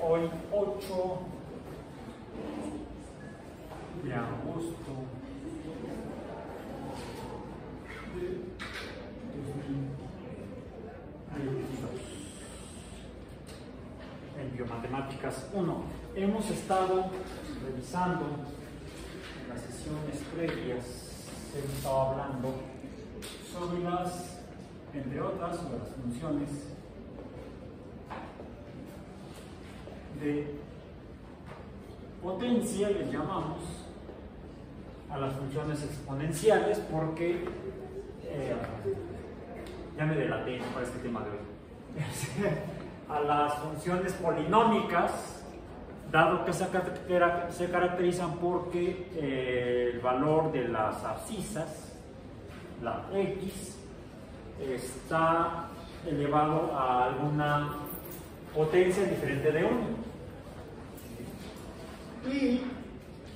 hoy 8 de agosto de 2022. En Biomatemáticas 1. Hemos estado revisando en las sesiones previas, hemos estado hablando sobre las, entre otras, sobre las funciones de potencia, les llamamos a las funciones exponenciales porque ya me delaté para este tema de hoy. A las funciones polinómicas, dado que se caracterizan porque el valor de las abscisas, la x, está elevado a alguna potencia diferente de 1. Y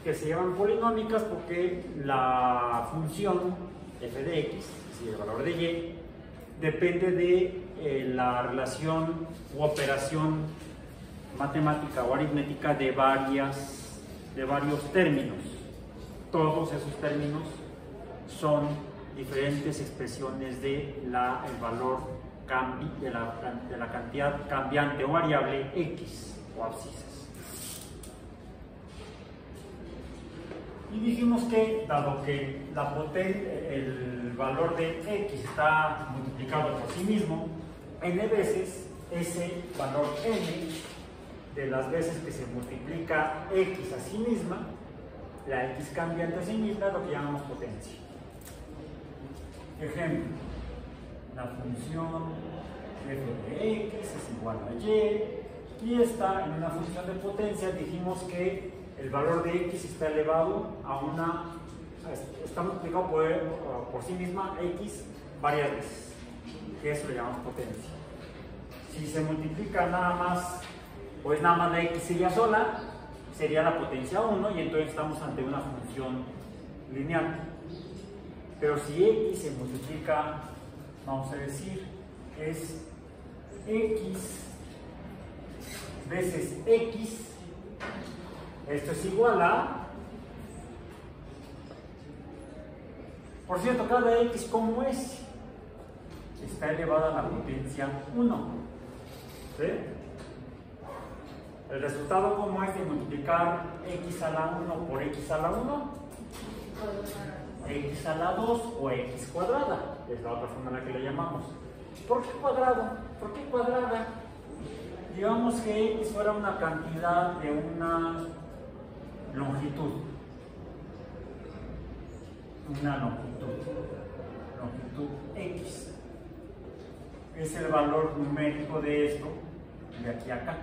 que se llaman polinómicas porque la función f de x, es decir, el valor de y, depende de la relación u operación matemática o aritmética de varios términos. Todos esos términos son diferentes expresiones de el valor de la cantidad cambiante o variable x o abscisas. Y dijimos que, dado que el valor de x está multiplicado por sí mismo n veces, ese valor n de las veces que se multiplica x a sí misma, la x cambiante a sí misma, es lo que llamamos potencia. Ejemplo, la función f de x es igual a y esta, en una función de potencia, dijimos que el valor de x está elevado está multiplicado por sí misma x varias veces, que eso le llamamos potencia. Si se multiplica nada más, pues nada más la x ella sola, sería la potencia 1 y entonces estamos ante una función lineal. Pero si x se multiplica, vamos a decir, es x veces x, esto es igual a, por cierto, cada x como es, está elevada a la potencia 1. ¿Sí? El resultado como es de multiplicar x a la 1 por x a la 1, x a la 2 o x cuadrada, es la otra forma en la que le llamamos. ¿Por qué cuadrado? ¿Por qué cuadrada? Digamos que x fuera una cantidad de una longitud, longitud x, es el valor numérico de esto, de aquí a acá.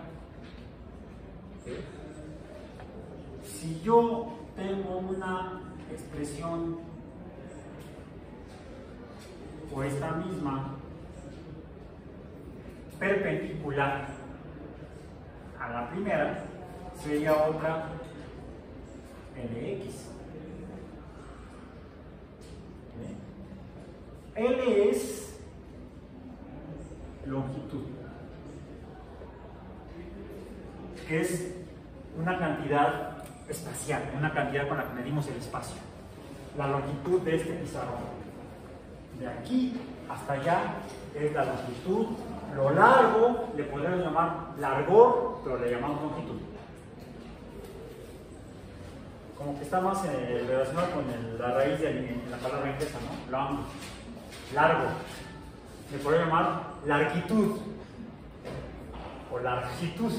¿Sí? Si yo tengo una expresión o esta misma perpendicular a la primera, sería otra Lx. L es longitud, que es una cantidad espacial, una cantidad con la que medimos el espacio. La longitud de este pizarrón, de aquí hasta allá, es la longitud. Lo largo le podemos llamar largor, pero le llamamos longitud. Como que está más relacionado con la raíz de la palabra inglesa, ¿no? Long, largo. Le podemos llamar largitud o largitud.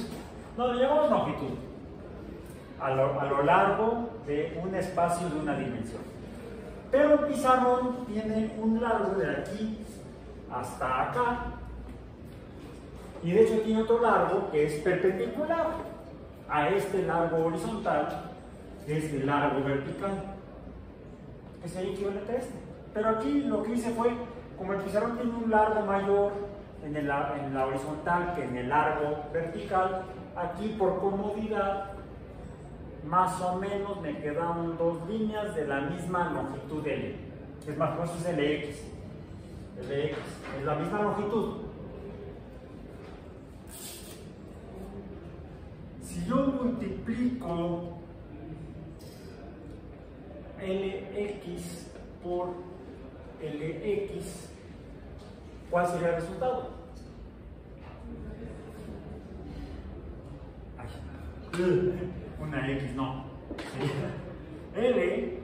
No, le llamamos longitud. A lo largo de un espacio de una dimensión. Pero el pizarrón tiene un largo de aquí hasta acá. Y de hecho tiene otro largo que es perpendicular a este largo horizontal, que es el largo vertical, que sería equivalente a este. Pero aquí lo que hice fue, como el pizarrón tiene un largo mayor en la horizontal que en el largo vertical, aquí por comodidad, más o menos me quedan dos líneas de la misma longitud de L. Es más, pues es LX. LX es la misma longitud. multiplico Lx por Lx, ¿cuál sería el resultado? Ay, una X, no. Sería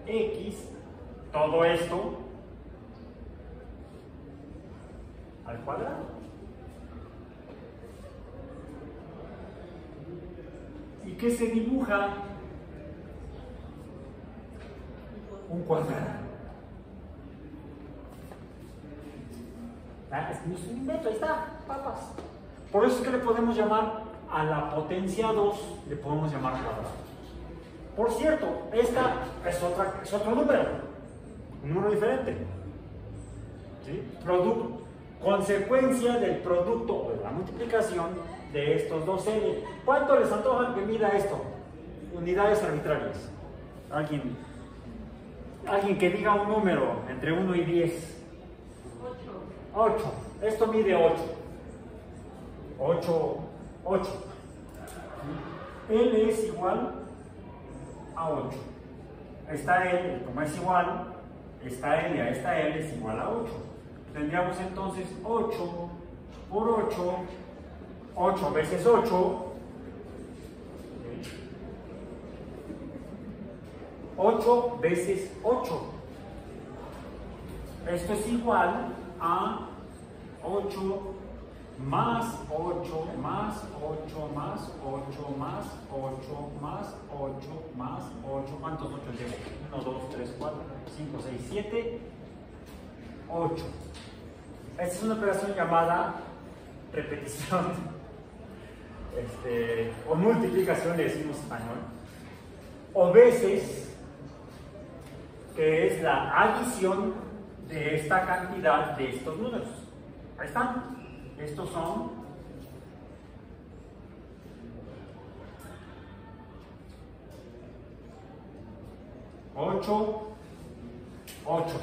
Lx, todo esto al cuadrado. ¿Y qué se dibuja? Un cuadrado. Ah, es un invento, ahí está, papas. Por eso es que le podemos llamar a la potencia 2, le podemos llamar cuadrado. Por cierto, esta es otro número, un número diferente. ¿Sí? Consecuencia del producto o de la multiplicación de estos dos L. ¿Cuánto les antoja que mida esto? Unidades arbitrarias. Alguien que diga un número entre 1 y 10. 8. Esto mide 8. 8. L es igual a 8. Esta L, como es igual, esta L a esta L es igual a 8. Tendríamos entonces 8 por 8, 8 veces 8, 8 veces 8. Esto es igual a 8 más 8 más 8 más 8 más 8 más 8 más 8. ¿Cuántos 8 llevo? 1, 2, 3, 4, 5, 6, 7, 8. Esta es una operación llamada repetición o multiplicación, le decimos en español, o veces, que es la adición de esta cantidad de estos números. Ahí están. Estos son 8 ochos.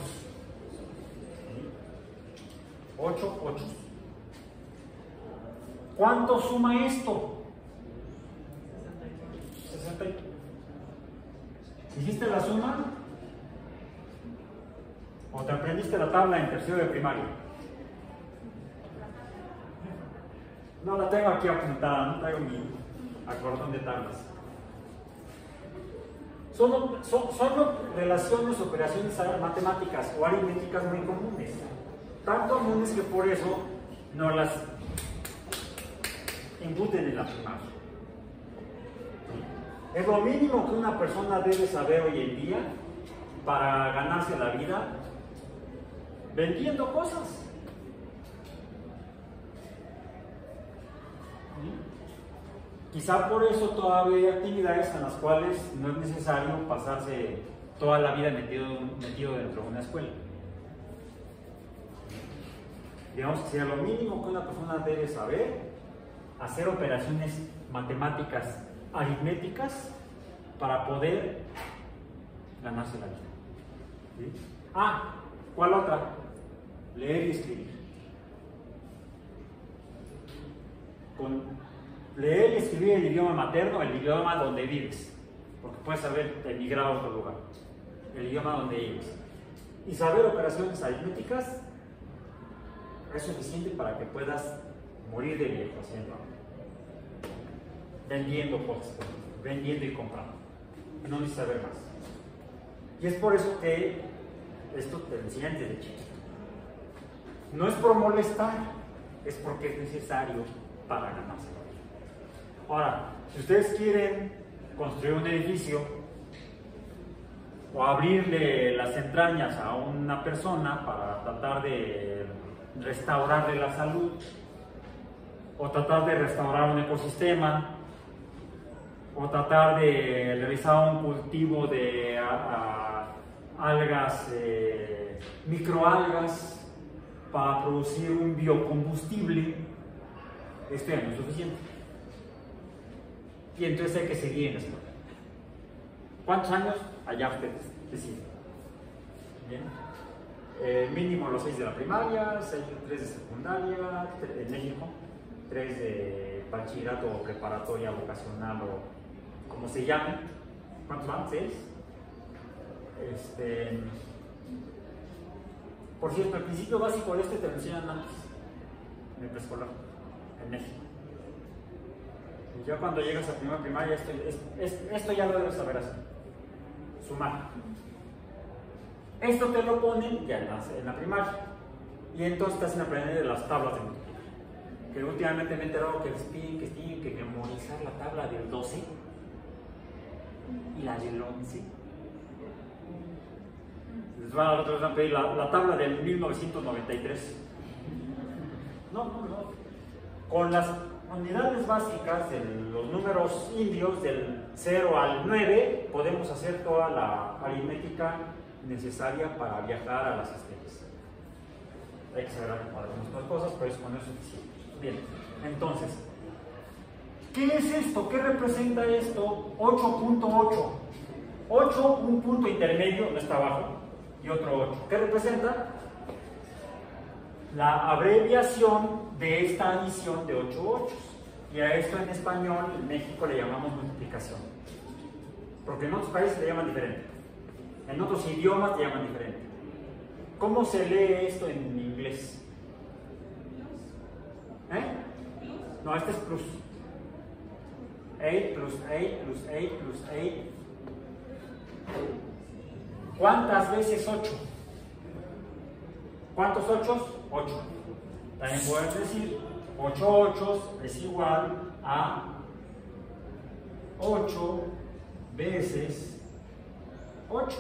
8 ochos. ¿Cuánto suma esto? 60. ¿Hiciste la suma? ¿O te aprendiste la tabla en tercero de primaria? No la tengo aquí apuntada, no traigo mi acordón de tablas. Son relaciones, operaciones matemáticas o aritméticas muy comunes. Tan comunes que por eso no las embuten en la primaria. Es lo mínimo que una persona debe saber hoy en día para ganarse la vida vendiendo cosas. Quizá por eso todavía hay actividades en las cuales no es necesario pasarse toda la vida metido dentro de una escuela. Digamos que sería lo mínimo que una persona debe saber: hacer operaciones matemáticas aritméticas para poder ganarse la vida. ¿Sí? ¿Cuál otra? Leer y escribir. Leer y escribir el idioma materno, el idioma donde vives, porque puedes haber emigrado a otro lugar, el idioma donde vives. Y saber operaciones aritméticas es suficiente para que puedas morir de viejo haciendo, vendiendo cosas, vendiendo y comprando. No necesitas saber más. Y es por eso que esto te enseñan desde chiquito. No es por molestar, es porque es necesario para ganarse. Ahora, si ustedes quieren construir un edificio o abrirle las entrañas a una persona para tratar de restaurarle la salud o tratar de restaurar un ecosistema o tratar de realizar un cultivo de algas, microalgas, para producir un biocombustible, esto ya no es suficiente. Y entonces hay que seguir en esto. ¿Cuántos años? Allá ustedes deciden. Bien. Mínimo los 6 de la primaria, 3 de secundaria, en México, 3 de bachillerato o preparatoria vocacional o como se llame. ¿Cuántos van? 6. Por cierto, el principio básico de te lo enseñan antes, en el preescolar, en México. Y ya cuando llegas a primera primaria, esto ya lo debes saber hacer. Sumar. Esto te lo ponen ya en la primaria. Y entonces te hacen aprender de las tablas de multiplicar. Que últimamente me he enterado que tienen que memorizar la tabla del 12 y la del 11. Les van a pedir la tabla del 1993. No. Con las unidades básicas de los números indios, del 0 al 9, podemos hacer toda la aritmética necesaria para viajar a las estrellas. Hay que saber algunas otras cosas, pero es con eso suficiente. Bien, entonces, ¿qué es esto? ¿Qué representa esto? 8.8. 8, un punto intermedio, no está abajo, y otro 8. ¿Qué representa? La abreviación de esta adición de 8 ochos. Y a esto en español, en México le llamamos multiplicación. Porque en otros países le llaman diferente. En otros idiomas le llaman diferente. ¿Cómo se lee esto en inglés? No, este es plus. 8 plus 8 plus 8 plus 8. ¿Cuántas veces 8? ¿Cuántos ochos? 8. También puedes decir 8 ochos es igual a 8 veces 8.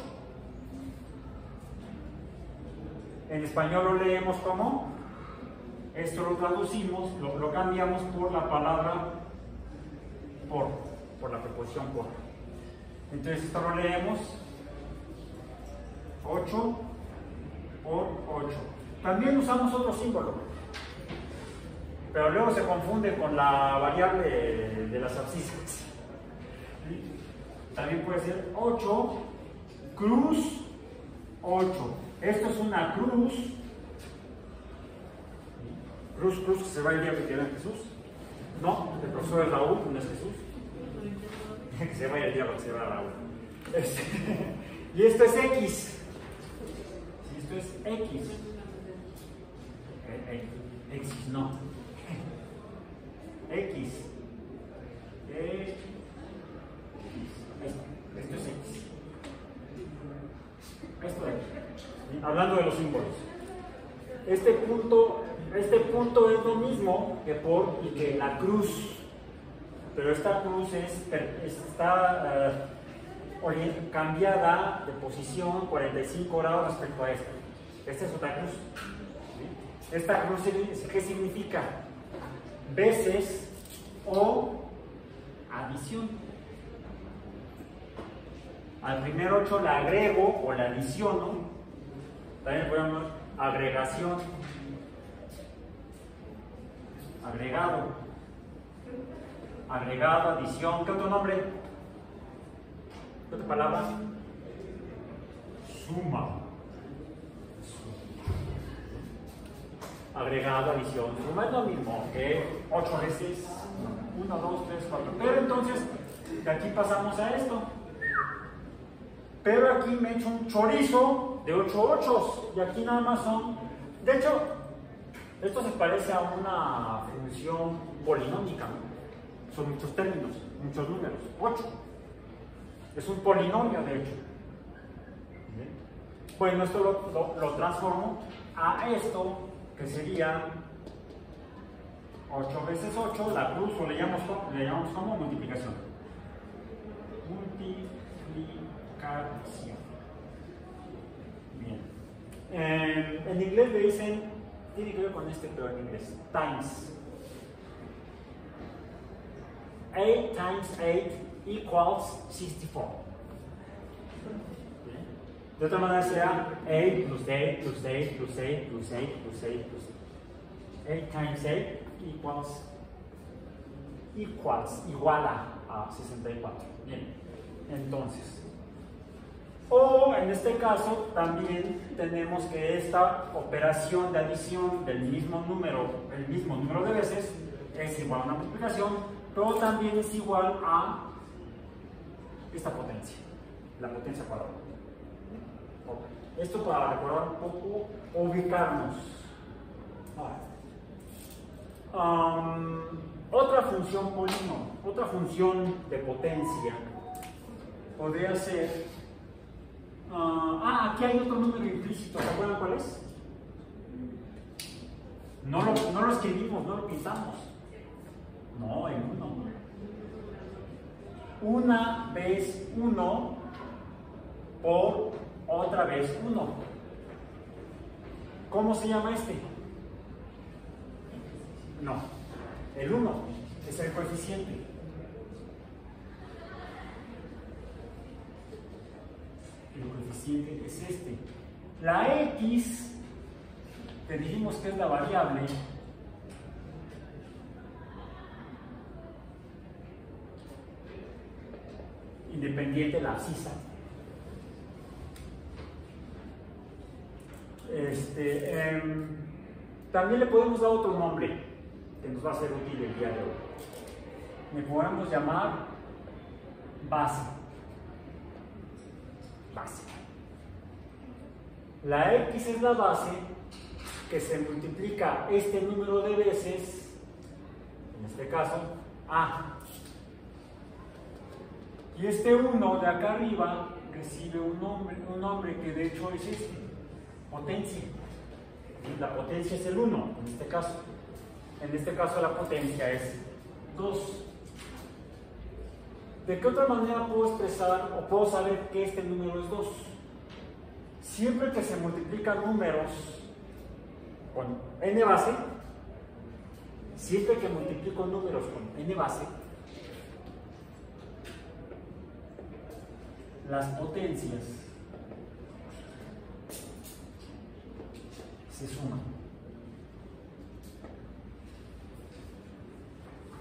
En español lo leemos como, esto lo traducimos, lo cambiamos por la palabra por la preposición por. Entonces esto lo leemos 8 por 8. También usamos otro símbolo, pero luego se confunde con la variable de las abscisas. También puede ser 8 cruz 8. Esto es una cruz. Cruz, que se va el día que queda en Jesús. No, el profesor es Raúl, no es Jesús. Que se vaya el diablo, que se va Raúl. Y esto es X. Esto es X. X, no. X. Esto es X. Esto de aquí. Hablando de los símbolos. Este punto es lo mismo que y que la cruz. Pero esta cruz está cambiada de posición 45 grados respecto a esta. Esta es otra cruz. ¿Sí? Esta cruz, ¿qué significa? Veces o adición. Al primer 8 la agrego o la adiciono. También podemos agregación. Agregado, adición. ¿Qué otro nombre? ¿Qué otra palabra? Suma. Agregado, adición, suma es lo mismo que 8 veces 1, 2, 3, 4. Pero entonces, de aquí pasamos a esto. Pero aquí me he hecho un chorizo de 8 ochos. Y aquí nada más son. De hecho, esto se parece a una función polinómica, ¿no? Son muchos términos, muchos números. 8. Es un polinomio, de hecho. ¿Bien? Bueno, esto lo transformo a esto, que sería 8 veces 8, la cruz, o le llamamos como multiplicación. Multiplicación. Bien. En inglés le dicen, tiene que ver con este, pero en inglés, times. 8 times 8 equals 64. Bien. De otra manera será 8 plus 8 plus 8 plus 8 plus 8 plus 8 plus 8 times 8 igual a 64. Bien, entonces, o en este caso también tenemos que esta operación de adición del mismo número, el mismo número de veces, es igual a una multiplicación, pero también es igual a esta potencia, la potencia cuadrada. Okay. Esto para recordar un poco, ubicarnos. Otra función polinomial, otra función de potencia podría ser. Aquí hay otro número implícito, ¿se acuerdan cuál es? No lo escribimos, no lo pintamos. No, el 1. Una vez 1 por otra vez 1. ¿Cómo se llama este? No, el 1 es el coeficiente. El coeficiente es este. La X, que dijimos que es la variable, independiente de la abscisa. También le podemos dar otro nombre que nos va a ser útil el día de hoy. Le podemos llamar base. La X es la base que se multiplica este número de veces, en este caso, A. Y este 1 de acá arriba recibe un nombre que de hecho es este, potencia. Y la potencia es el 1, en este caso. En este caso la potencia es 2. ¿De qué otra manera puedo expresar o puedo saber que este número es 2? Siempre que se multiplican números con n base, siempre que multiplico números con n base, las potencias se suman.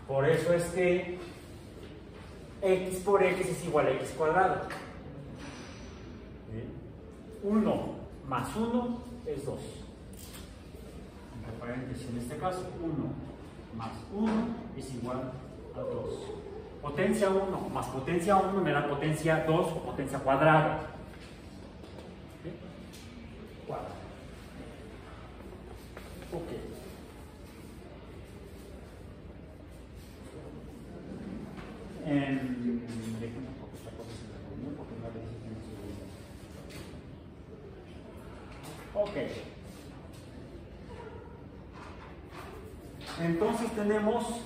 Por eso es que x por x es igual a x cuadrado. 1 más 1 es 2. Entre paréntesis, en este caso, 1 más 1 es igual a 2. Potencia 1 más potencia 1 me da potencia 2 o potencia cuadrada. Cuadrada. Ok. Ok. Entonces tenemos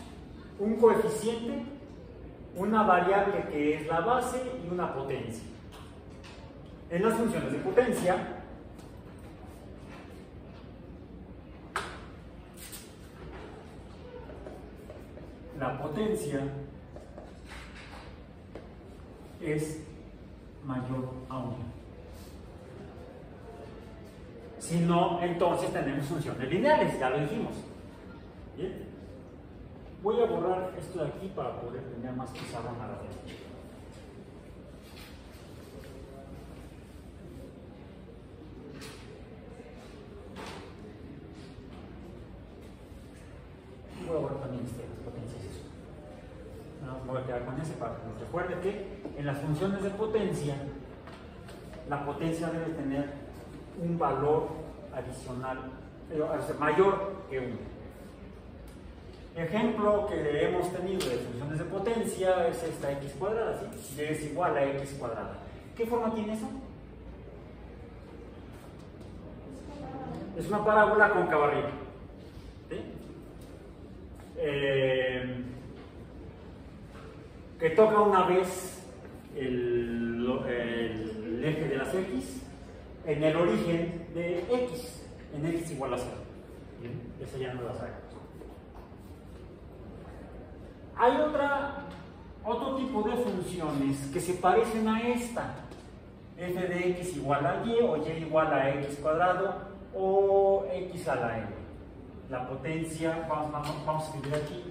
un coeficiente, una variable que es la base y una potencia. En las funciones de potencia, la potencia es mayor a 1. Si no, entonces tenemos funciones lineales, ya lo dijimos. Bien. Voy a borrar esto de aquí para poder tener más pizarra a la derecha. Voy a borrar también las potencias. No, voy a quedar con ese para que nos recuerde que en las funciones de potencia, la potencia debe tener un valor adicional, mayor que 1. Ejemplo que hemos tenido de funciones de potencia es esta x cuadrada, ¿sí? Y es igual a x cuadrada. ¿Qué forma tiene eso? Es una parábola cóncava arriba. ¿Sí? Que toca una vez el eje de las x en el origen de x, en x igual a 0. Bien, esa ya no la sacamos. Hay otro tipo de funciones que se parecen a esta. F de x igual a y, o y igual a x cuadrado, o x a la n. La potencia, vamos a escribir aquí,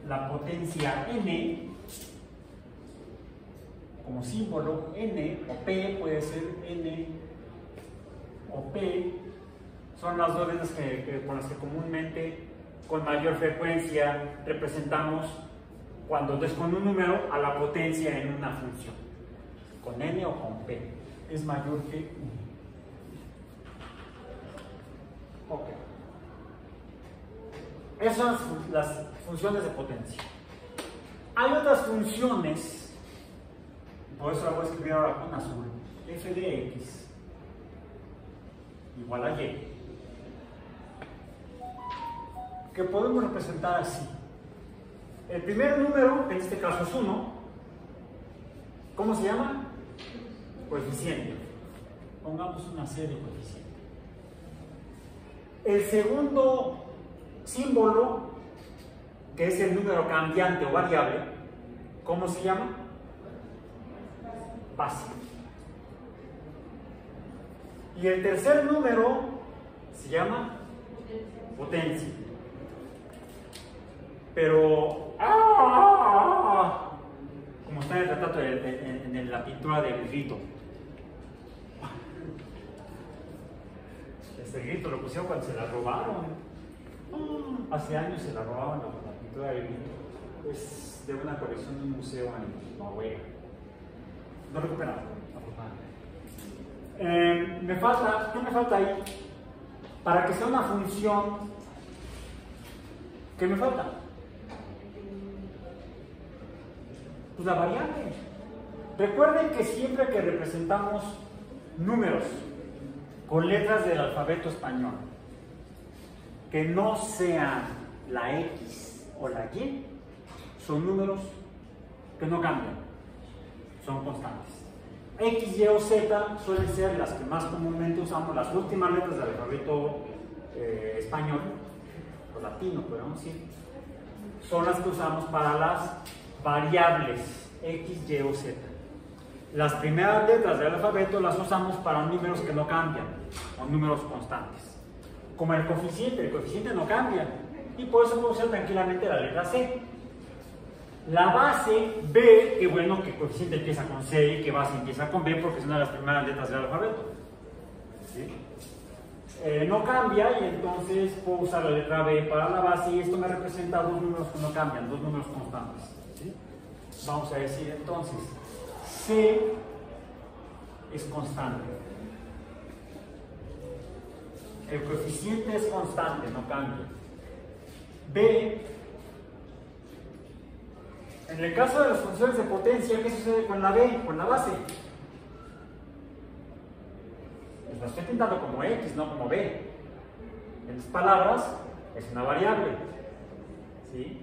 la potencia n, como símbolo, n o p, puede ser n o p, son las dos letras con las que comúnmente con mayor frecuencia representamos, cuando es con un número, a la potencia en una función. Con n o con p. Es mayor que 1. Ok. Esas son las funciones de potencia. Hay otras funciones, por eso la voy a escribir ahora con azul. F de x igual a y, que podemos representar así. El primer número, en este caso es 1, ¿cómo se llama? Coeficiente. Pongamos una C de coeficiente. El segundo símbolo, que es el número cambiante o variable, ¿cómo se llama? Base. Y el tercer número se llama potencia. Pero, como está en el retrato, en la pintura del grito. Ese grito lo pusieron cuando se la robaron. Hace años se la robaban la pintura del grito. Es de una colección de un museo en Noruega. No recuperado, afortunadamente. ¿Qué me falta ahí? Para que sea una función, ¿qué me falta? Pues la variable. Recuerden que siempre que representamos números con letras del alfabeto español que no sean la X o la Y, son números que no cambian, son constantes. X, Y o Z suelen ser las que más comúnmente usamos, las últimas letras del alfabeto español, o latino, podemos decir, son las que usamos para las variables X, Y o Z. Las primeras letras del alfabeto las usamos para números que no cambian, o números constantes. Como el coeficiente no cambia, y por eso puedo usar tranquilamente la letra C. La base B, que bueno que coeficiente empieza con C y que base empieza con B porque son las primeras letras del alfabeto. ¿Sí? No cambia, y entonces puedo usar la letra B para la base, y esto me representa dos números que no cambian, dos números constantes. ¿Sí? Vamos a decir entonces, C es constante. El coeficiente es constante, no cambia. B, en el caso de las funciones de potencia, ¿qué sucede con la B, con la base? Pues la estoy pintando como X, no como B. En otras palabras, es una variable. ¿Sí?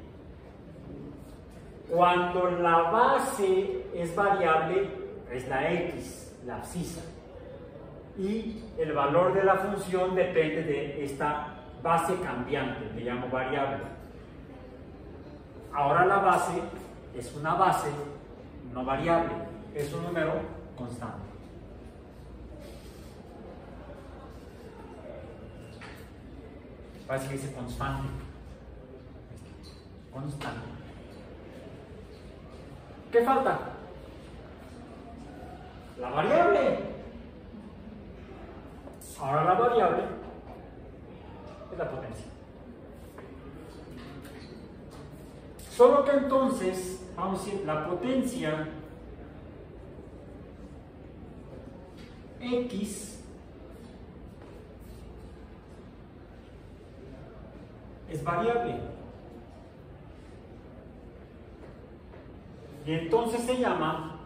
Cuando la base es variable, es la X, la abscisa. Y el valor de la función depende de esta base cambiante, le llamo variable. Ahora la base es una base no variable, es un número constante. Parece que dice constante. Constante. ¿Qué falta? La variable. Ahora la variable es la potencia. Solo que entonces, vamos a decir, la potencia X es variable. Y entonces se llama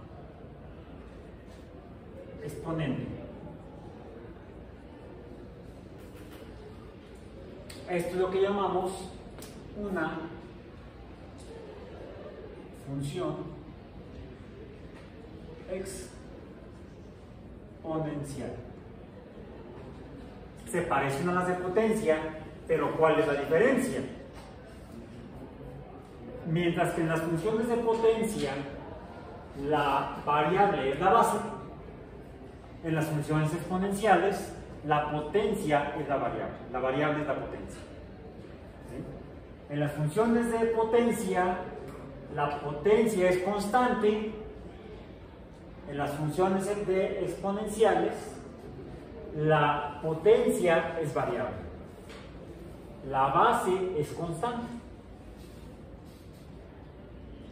exponente. Esto es lo que llamamos una función exponencial. Se parecen a las de potencia, pero ¿cuál es la diferencia? Mientras que en las funciones de potencia la variable es la base, en las funciones exponenciales la potencia es la variable es la potencia. ¿Sí? En las funciones de potencia la potencia es constante, en las funciones de exponenciales la potencia es variable. la base es constante.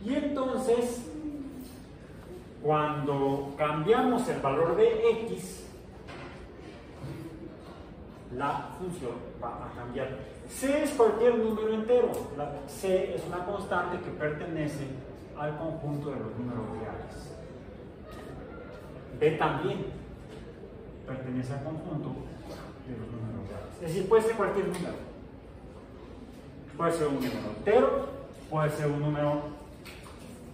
Y entonces, cuando cambiamos el valor de x, la función va a cambiar. C es cualquier número entero. C es una constante que pertenece al conjunto de los números reales. B también pertenece al conjunto de los números reales. Es decir, puede ser cualquier número. Puede ser un número entero, puede ser un número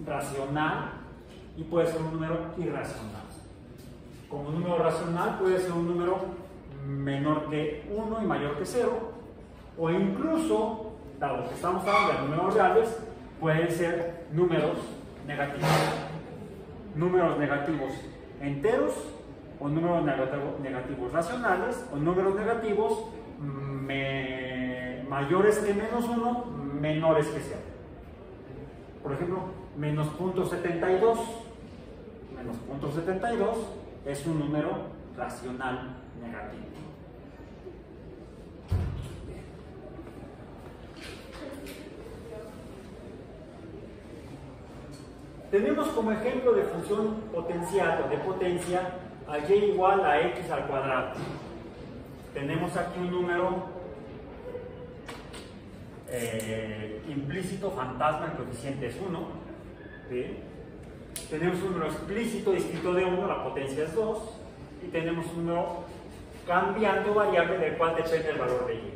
racional y puede ser un número irracional. Como número racional puede ser un número menor que 1 y mayor que 0, o incluso, dado que estamos hablando de números reales, pueden ser números negativos. Números negativos enteros, o números negativos racionales, o números negativos mayores que menos 1, menores que 0. Por ejemplo, menos 0.72. Menos 0.72 es un número racional negativo. Tenemos como ejemplo de función potencial o de potencia a y igual a x al cuadrado. Tenemos aquí un número implícito fantasma, el coeficiente es 1. ¿Sí? Tenemos un número explícito distinto de 1, la potencia es 2. Y tenemos un número cambiante o variable del cual depende el valor de y.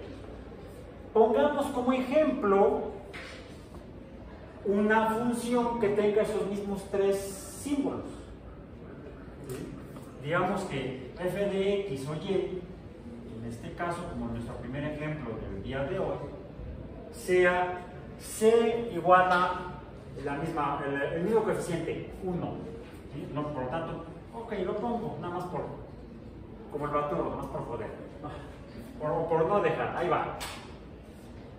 Pongamos como ejemplo una función que tenga esos mismos tres símbolos. ¿Sí? Digamos que f de x o y, en este caso, como nuestro primer ejemplo del día de hoy, sea c igual a el mismo coeficiente 1. ¿Sí? No, por lo tanto, ok, lo pongo, nada más como el baturo, nada más por joder. Por no dejar, ahí va.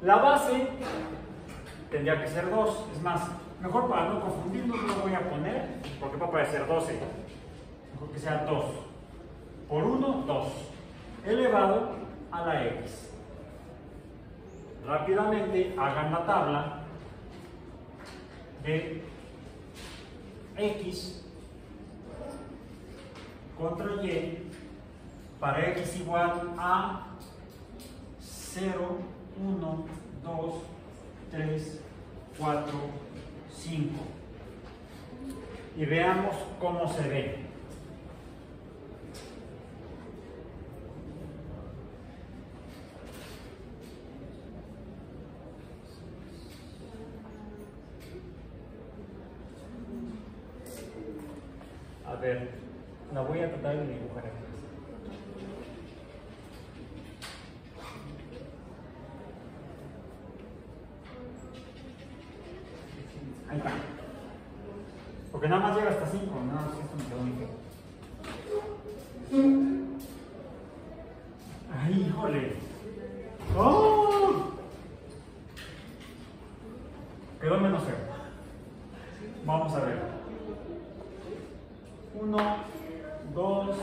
La base tendría que ser 2, es más, mejor para no confundirnos no lo voy a poner, porque va a parecer 12. Mejor que sea 2. Por 1, 2. Elevado a la x. Rápidamente hagan la tabla de x contra y para x igual a 0, 1, 2, 3, 4, 5. Y veamos cómo se ve. A ver, la voy a tratar de dibujar aquí. Ahí está. Porque nada más llega hasta 5, nada más esto me quedó muy feo. ¡Ay, híjole! ¡Oh! Quedó menos feo. Vamos a ver. 1, 2,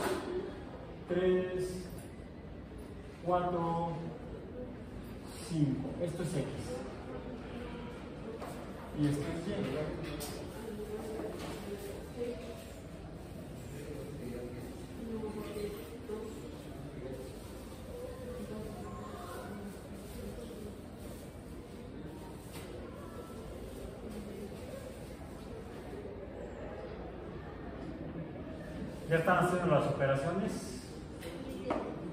3, 4, 5. Esto es x. Y esto es y. Ya están haciendo las operaciones,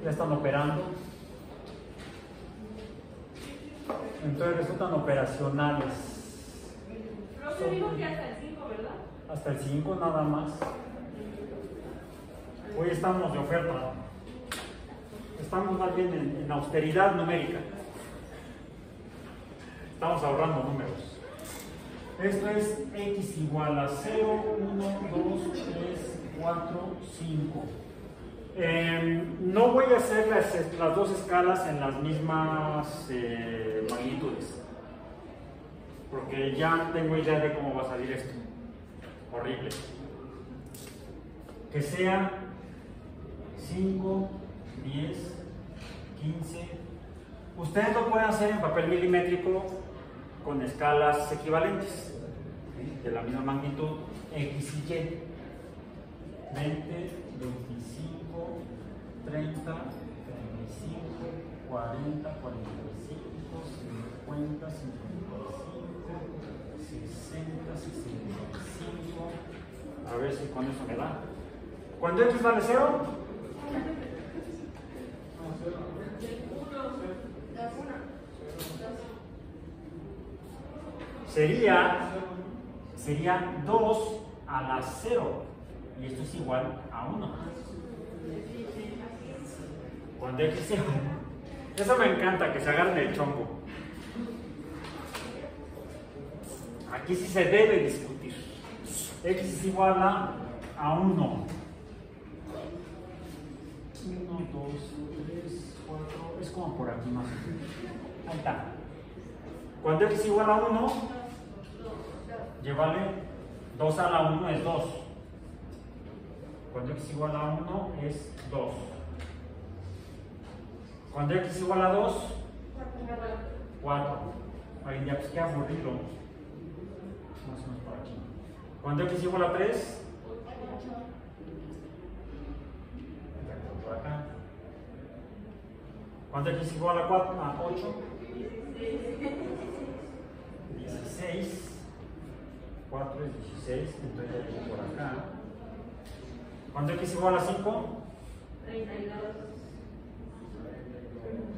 ya están operando, entonces resultan operacionales. Profe dijo que hasta el 5, ¿verdad? Hasta el 5 nada más. Hoy estamos de oferta, estamos más bien en austeridad numérica, estamos ahorrando números. Esto es x igual a 0, 1, 2, 3, 4, 5. No voy a hacer las dos escalas en las mismas magnitudes, porque ya tengo idea de cómo va a salir esto. Horrible. Que sea 5, 10, 15, Ustedes lo pueden hacer en papel milimétrico con escalas equivalentes, ¿sí? De la misma magnitud, X y Y. 20, 25, 30, 35, 40, 45, 50, 55, 60, 65. A ver si con eso me da. Cuando X vale 0, sería 2 a la 0. Y esto es igual a 1. Cuando X es 0. Eso me encanta, que se agarren el chongo. Aquí sí se debe discutir. X es igual a 1. 1, 2, 3, 4. Es como por aquí más o menos. Ahí está. Cuando X es igual a 1, llévale 2 a la 1 es 2. Cuando X igual a 1 es 2. Cuando X igual a 2, 4. Ahí ya pues qué aburrido. Más o menos por aquí. Cuando X igual a 3, por acá. Cuando X igual a 4, a 8, 16. 4 es 16, entonces aquí por acá. Cuando X igual a 5,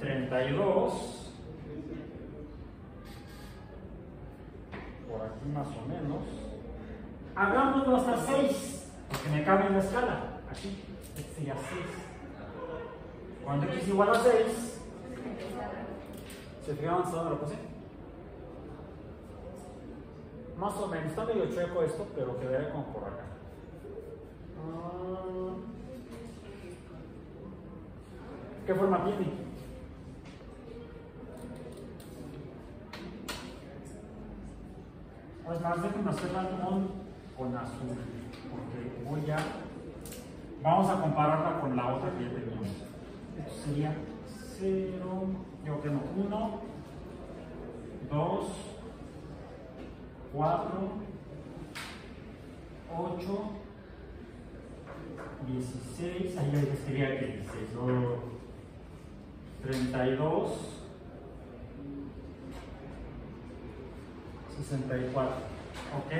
32. Por aquí más o menos. Hagámoslo hasta 6, porque me cabe en la escala. Aquí, este sería 6. Cuando X igual a 6, ¿se fijaron hasta dónde lo puse? Más o menos, está medio chueco esto, pero quedaría como por acá. ¿Qué forma tiene? Es más, déjenme hacerla con azul, porque vamos a compararla con la otra que ya teníamos. Esto sería 0, yo tengo 1, 2, 4, 8, 16, ahí sería que 16, 32, 64, ¿ok?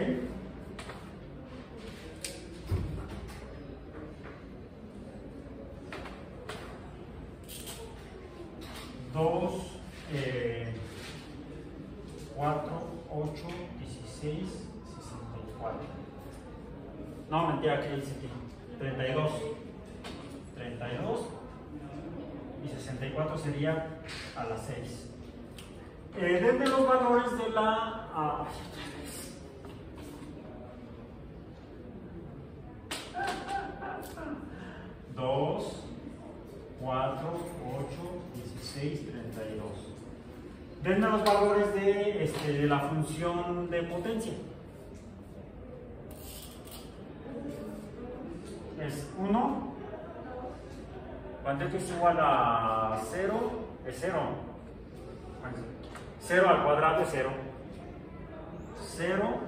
Dos, 4, 8, 16, 64. No, mentira, que dice aquí. 32. 32 y 64 sería a las 6. Denme los valores de la... 2, 4, 8, 16, 32. Denme los valores de la función de potencia. Es 1. Cuando X es igual a 0, es 0. 0 al cuadrado es 0. 0.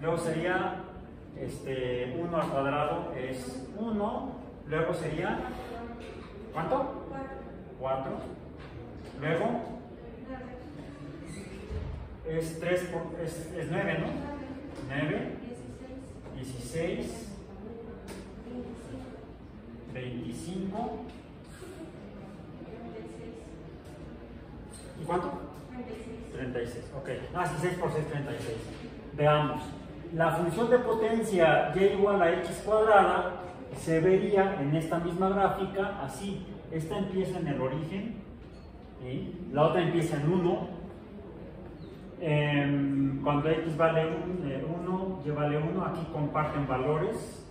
Luego sería 1 al cuadrado es 1. Luego sería, ¿cuánto? 4. Luego es 3 es 9, ¿no? 9, 16, 25. ¿Y cuánto? 36. Ok. Ah, sí, 6 por 6, 36. Veamos. La función de potencia y igual a x cuadrada se vería en esta misma gráfica así. Esta empieza en el origen, ¿sí? La otra empieza en 1. Cuando x vale 1, y vale 1, aquí comparten valores.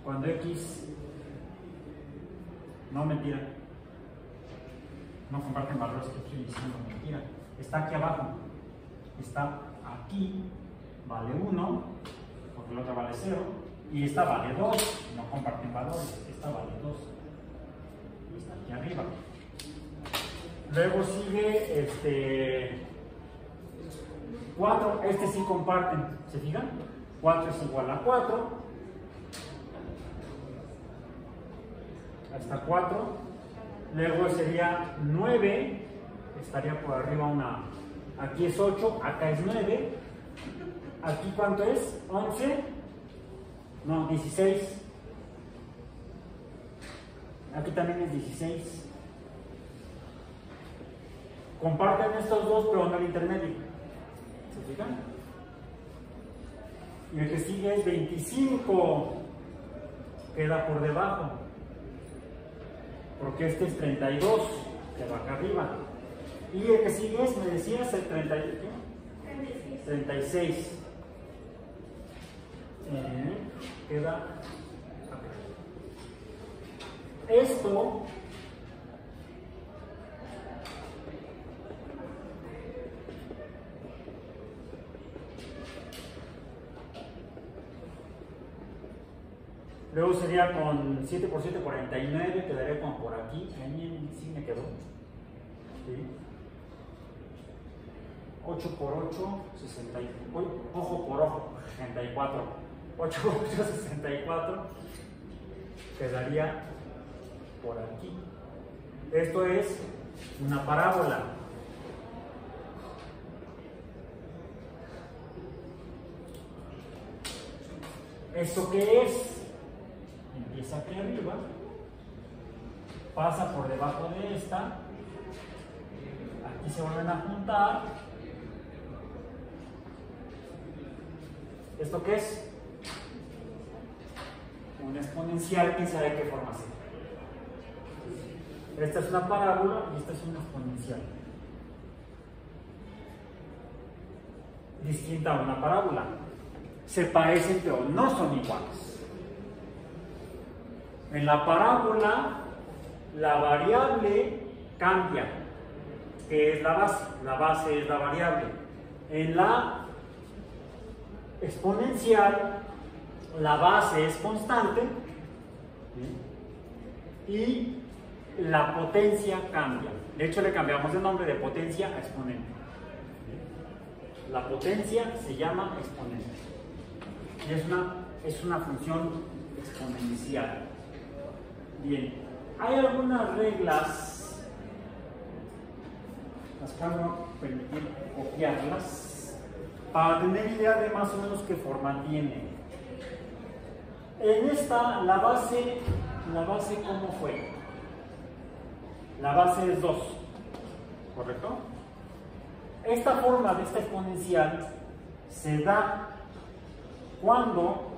Cuando x... No, mentira. No comparten valores, que estoy diciendo mentira. Está aquí abajo. Está aquí, vale 1, porque la otra vale 0. Y esta vale 2, no comparten valores. Esta vale 2. Y está aquí arriba. Luego sigue 4, este sí comparten, ¿se fijan? 4 es igual a 4, hasta 4, luego sería 9, estaría por arriba una, aquí es 8, acá es 9, aquí ¿cuánto es? 11, no, 16, aquí también es 16. Comparten estos dos, pero no el intermedio. ¿Se fijan? Y el que sigue es 25. Queda por debajo. Porque este es 32, que va acá arriba. Y el que sigue es, me decías, el 36. Queda acá. Esto luego sería con 7 por 7, 49, quedaría como por aquí. Ahí sí me quedó. ¿Sí? 8 por 8, 60. Ojo por ojo, 64. 8 por 8, 64. Quedaría por aquí. Esto es una parábola. ¿Esto qué es? Empieza aquí arriba, pasa por debajo de esta, aquí se vuelven a juntar. ¿Esto qué es? Una exponencial, quién sabe qué forma sea. Esta es una parábola y esta es una exponencial. Distinta a una parábola. Se parecen pero no son iguales. En la parábola, la variable cambia, que es la base es la variable. En la exponencial, la base es constante y la potencia cambia. De hecho, le cambiamos el nombre de potencia a exponente. La potencia se llama exponente y es una función exponencial. Bien, hay algunas reglas, las cuales voy a permitir copiarlas para tener idea de más o menos qué forma tiene. En esta, la base ¿cómo fue? La base es 2, ¿correcto? Esta forma de esta exponencial se da cuando,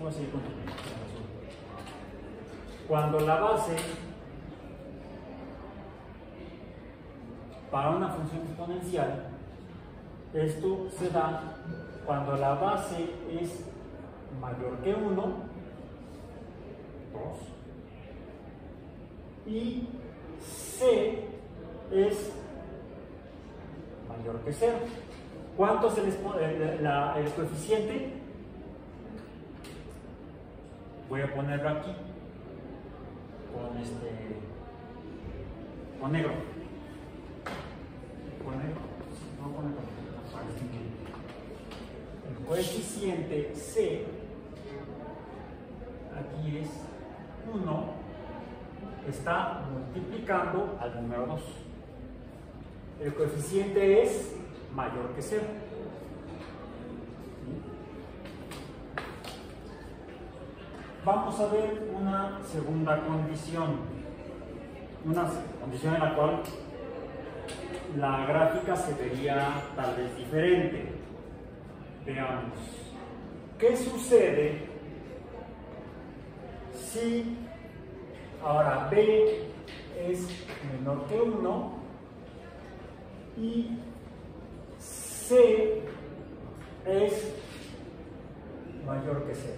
voy a seguir con cuando la base para una función exponencial, esto se da cuando la base es mayor que 1, 2, y c es mayor que 0. ¿Cuánto es el coeficiente? Voy a ponerlo aquí con negro. El coeficiente c aquí es 1, está multiplicando al número 2. El coeficiente es mayor que 0. Vamos a ver una segunda condición. Una condición en la cual la gráfica se vería tal vez diferente. Veamos. ¿Qué sucede si ahora B es menor que 1 y C es mayor que 0?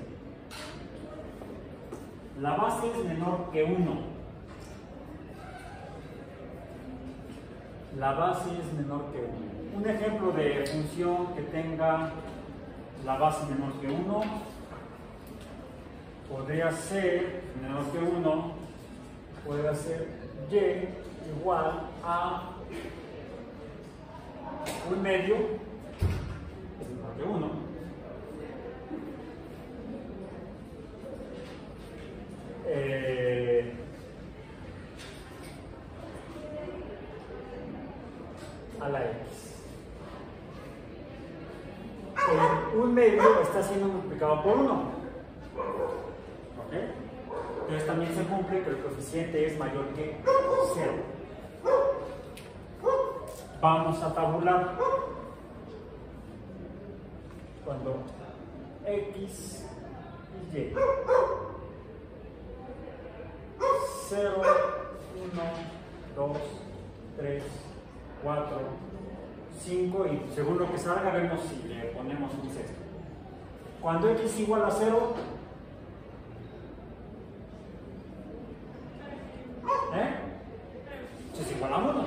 La base es menor que 1. La base es menor que 1. Un ejemplo de función que tenga la base menor que 1 podría ser, menor que 1, podría ser y igual a 1/2 es igual que 1. A la x. El 1/2 está siendo multiplicado por 1. ¿Ok? Entonces también se cumple que el coeficiente es mayor que 0. Vamos a tabular. Cuando x y y 0, 1, 2, 3, 4, 5 y según lo que salga vemos si le ponemos un sexto. Cuando x igual a 0, es igual a 1.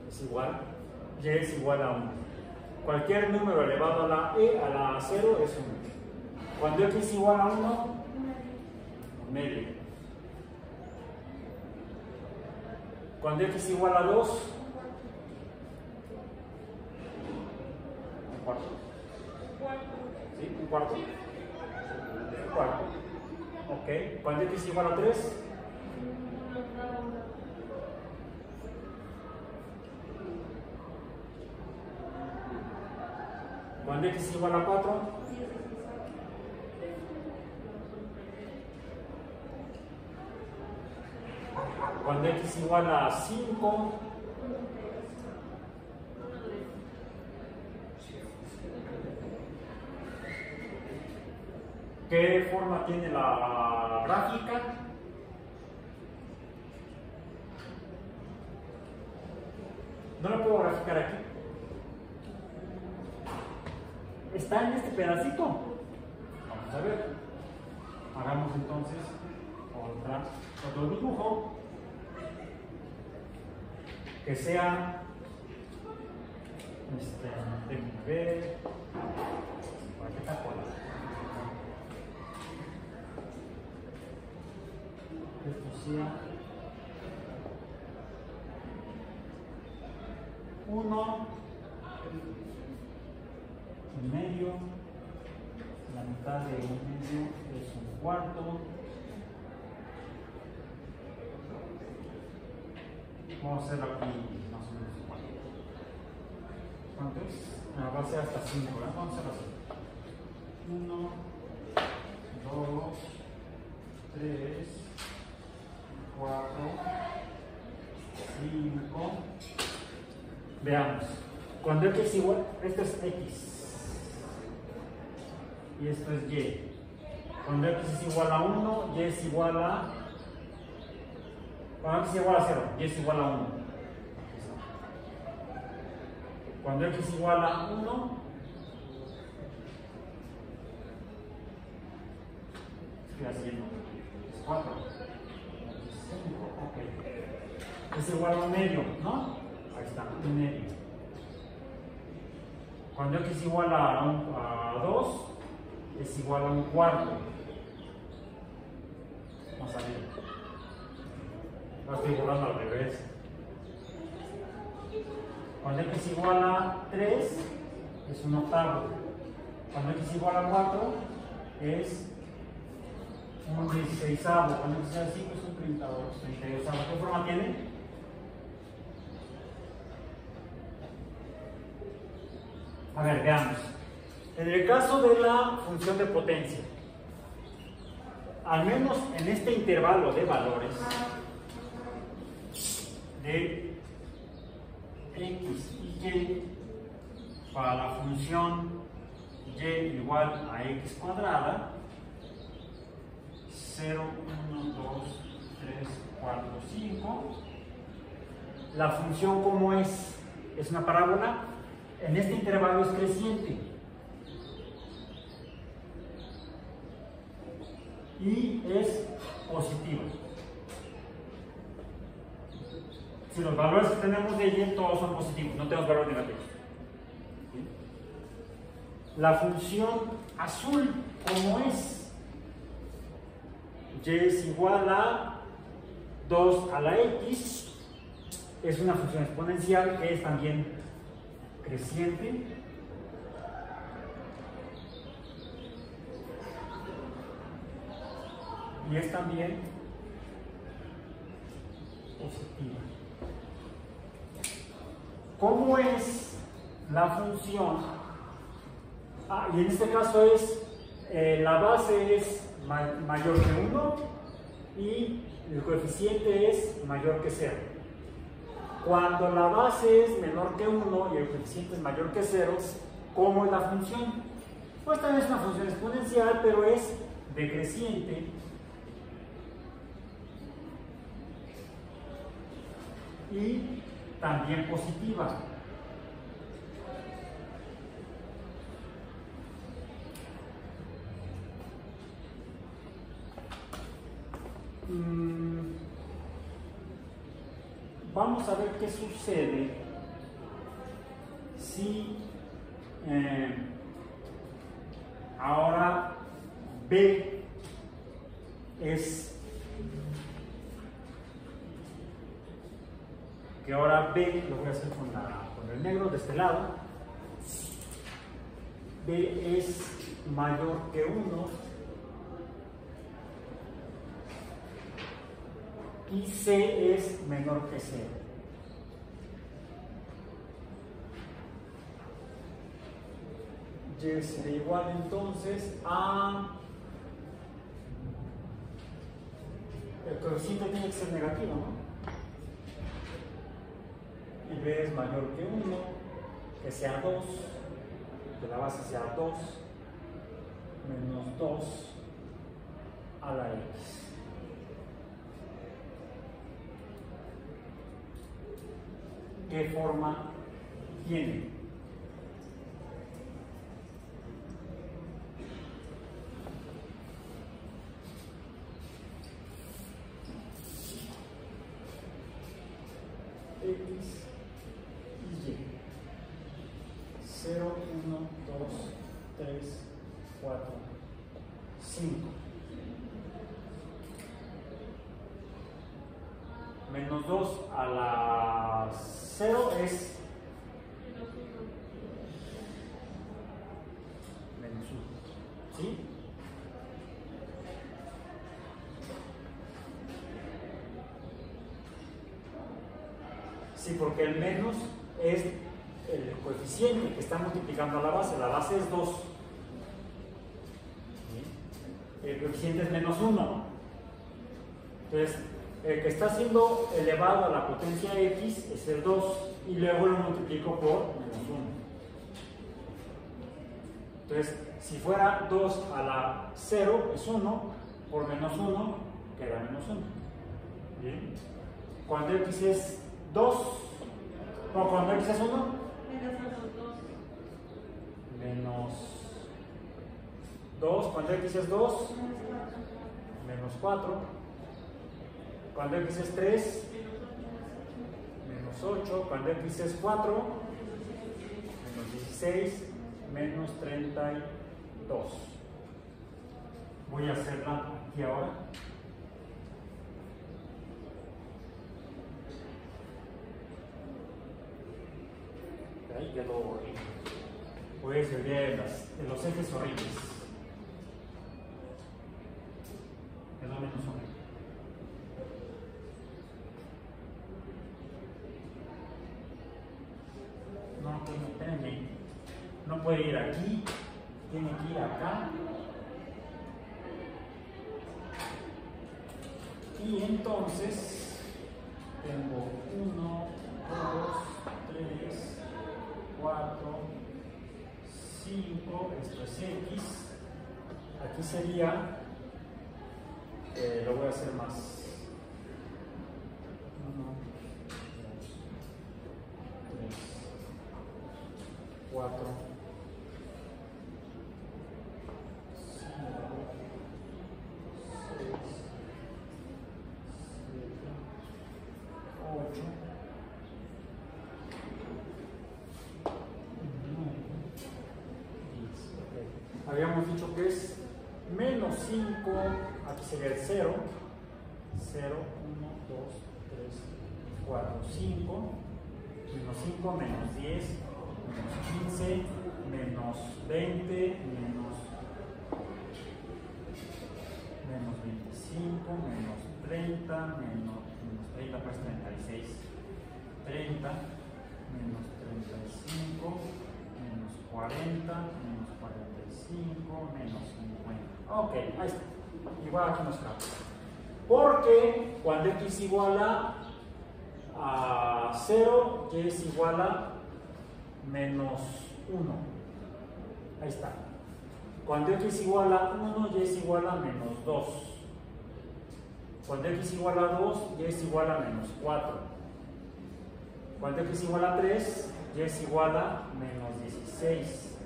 Es igual, y es igual a 1. Cualquier número elevado a la 0 es 1. Cuando x igual a 1, medio. Cuando x igual a 2, un cuarto. ¿Sí? Un cuarto. Un cuarto. Ok. Cuando x igual a 3, cuando x igual a 4, cuando x igual a 5, ¿qué forma tiene la gráfica? No la puedo graficar aquí. Está en este pedacito. Vamos a ver. Hagamos entonces otro dibujo que sea déjenme ver. ¿Para qué está por ahí? Esto sea 1 y medio, la mitad de 1 y medio es un cuarto. Vamos a hacerlo aquí más o menos igual. ¿Cuánto es? Va a ser hasta 5, ¿verdad? Vamos a hacerlo así. 1, 2, 3, 4, 5. Veamos. Cuando x es igual, esto es x y esto es y. Cuando x es igual a 1, y es igual a... Cuando x es igual a 0, y es igual a 1. Cuando x es igual a 1, estoy haciendo, es 4, 5, ok. Es igual a 1 medio, ¿no? Ahí está, 1 medio. Cuando x es igual a 2, es igual a 1 cuarto. Vamos a ver. Lo estoy borrando al revés. Cuando x es igual a 3, es 1 octavo. Cuando x es igual a 4, es un 16avo. Cuando x es igual a 5, es un 32avo. ¿Qué forma tiene? A ver, veamos. En el caso de la función de potencia, al menos en este intervalo de valores de x y y para la función y igual a x cuadrada, 0, 1, 2, 3, 4, 5, la función como es una parábola, en este intervalo es creciente y es positiva. Si los valores que tenemos de y todos son positivos, no tenemos valores negativos. La función azul, ¿cómo es? y es igual a 2 a la x, es una función exponencial que es también creciente. Y es también positiva. ¿Cómo es la función? Y en este caso es, la base es mayor que 1 y el coeficiente es mayor que 0. Cuando la base es menor que 1 y el coeficiente es mayor que 0, ¿cómo es la función? Pues también es una función exponencial, pero es decreciente. Y también positiva. Vamos a ver qué sucede si ahora B es que ahora B lo voy a hacer con el negro de este lado. B es mayor que 1 y C es menor que 0. Y será igual entonces a, el coeficiente tiene que ser negativo, ¿no? Y B es mayor que 1, que sea 2, que la base sea 2, menos 2 a la x. ¿Qué forma tiene? X y Y. 0, 1, 2, 3, 4, 5. Menos 2 a la 0 es menos 1. ¿Sí? Sí, porque el menos es el coeficiente que está multiplicando a la base. La base es 2. ¿Sí? El coeficiente es menos 1. Entonces, el que está siendo elevado a la potencia x es el 2 y luego lo multiplico por menos 1. Entonces, si fuera 2 a la 0 es 1, por menos 1 queda menos 1. ¿Bien? Cuando x es 2, o cuando x es 1, menos 2, cuando x es 2, menos 4. Cuando x es 3, menos 8. Cuando x es 4, menos 16, menos 32. Voy a hacerla aquí ahora. Ahí quedó horrible. Voy a servir de los ejes horribles. Quedó menos horrible. No, espérenme. No puede ir aquí, tiene que ir acá. Y entonces tengo 1, 2, 3, 4, 5, esto es x. Aquí sería, lo voy a hacer más. 1, 2, 3, 4, 5, 6, 7, 8, 9, 10. Habíamos dicho que es menos 5 a aquí sería el 0, 0, 1, 2, 3, 4, 5, menos 5, menos 10, menos 15, menos 20, menos 25, menos 30, menos 30, pues 36, 30, menos 35, menos 40, menos 45, menos 50. Ok, ahí está. Igual aquí nos cabe. Porque cuando x iguala a 0, y es igual a menos 1. Ahí está. Cuando x igual a 1, y es igual a menos 2. Cuando x igual a 2, y es igual a menos 4. Cuando x igual a 3, y es igual a menos 16.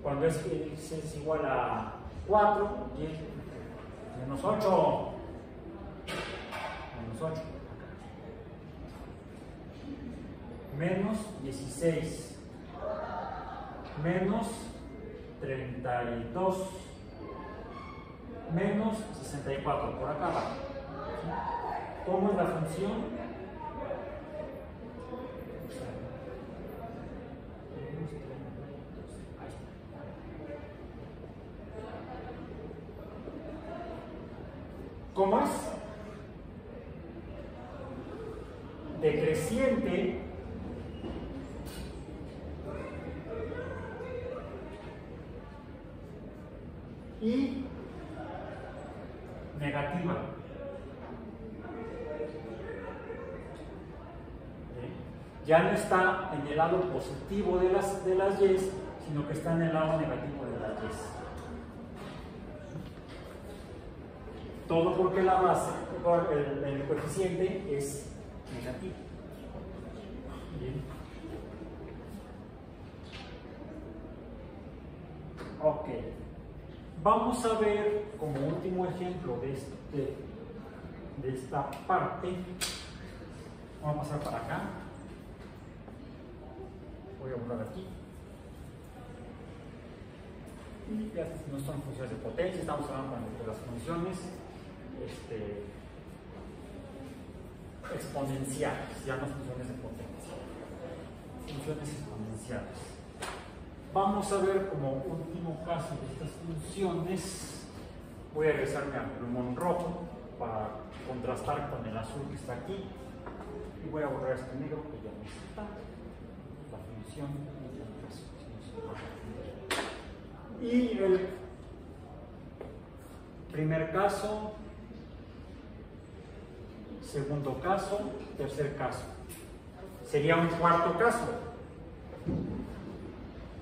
Cuando x es igual a 4, y es menos 8. Menos 8. Menos 16. Menos 32. Menos 64. Por acá va. ¿Cómo es la función? ¿Cómo es? Decreciente y negativa. Ya no está en el lado positivo de las y, sino que está en el lado negativo de las y. Todo porque la base, el coeficiente es negativo. Bien. Ok. Vamos a ver como último ejemplo de esta parte. Vamos a pasar para acá. Voy a borrar aquí. Y ya no son funciones de potencia, estamos hablando de las funciones exponenciales, ya no funciones de potencia, funciones exponenciales. Vamos a ver como último caso de estas funciones. Voy a regresarme al plumón rojo para contrastar con el azul que está aquí. Y voy a borrar este negro que ya no está. La función y el primer caso, segundo caso, tercer caso. Sería un cuarto caso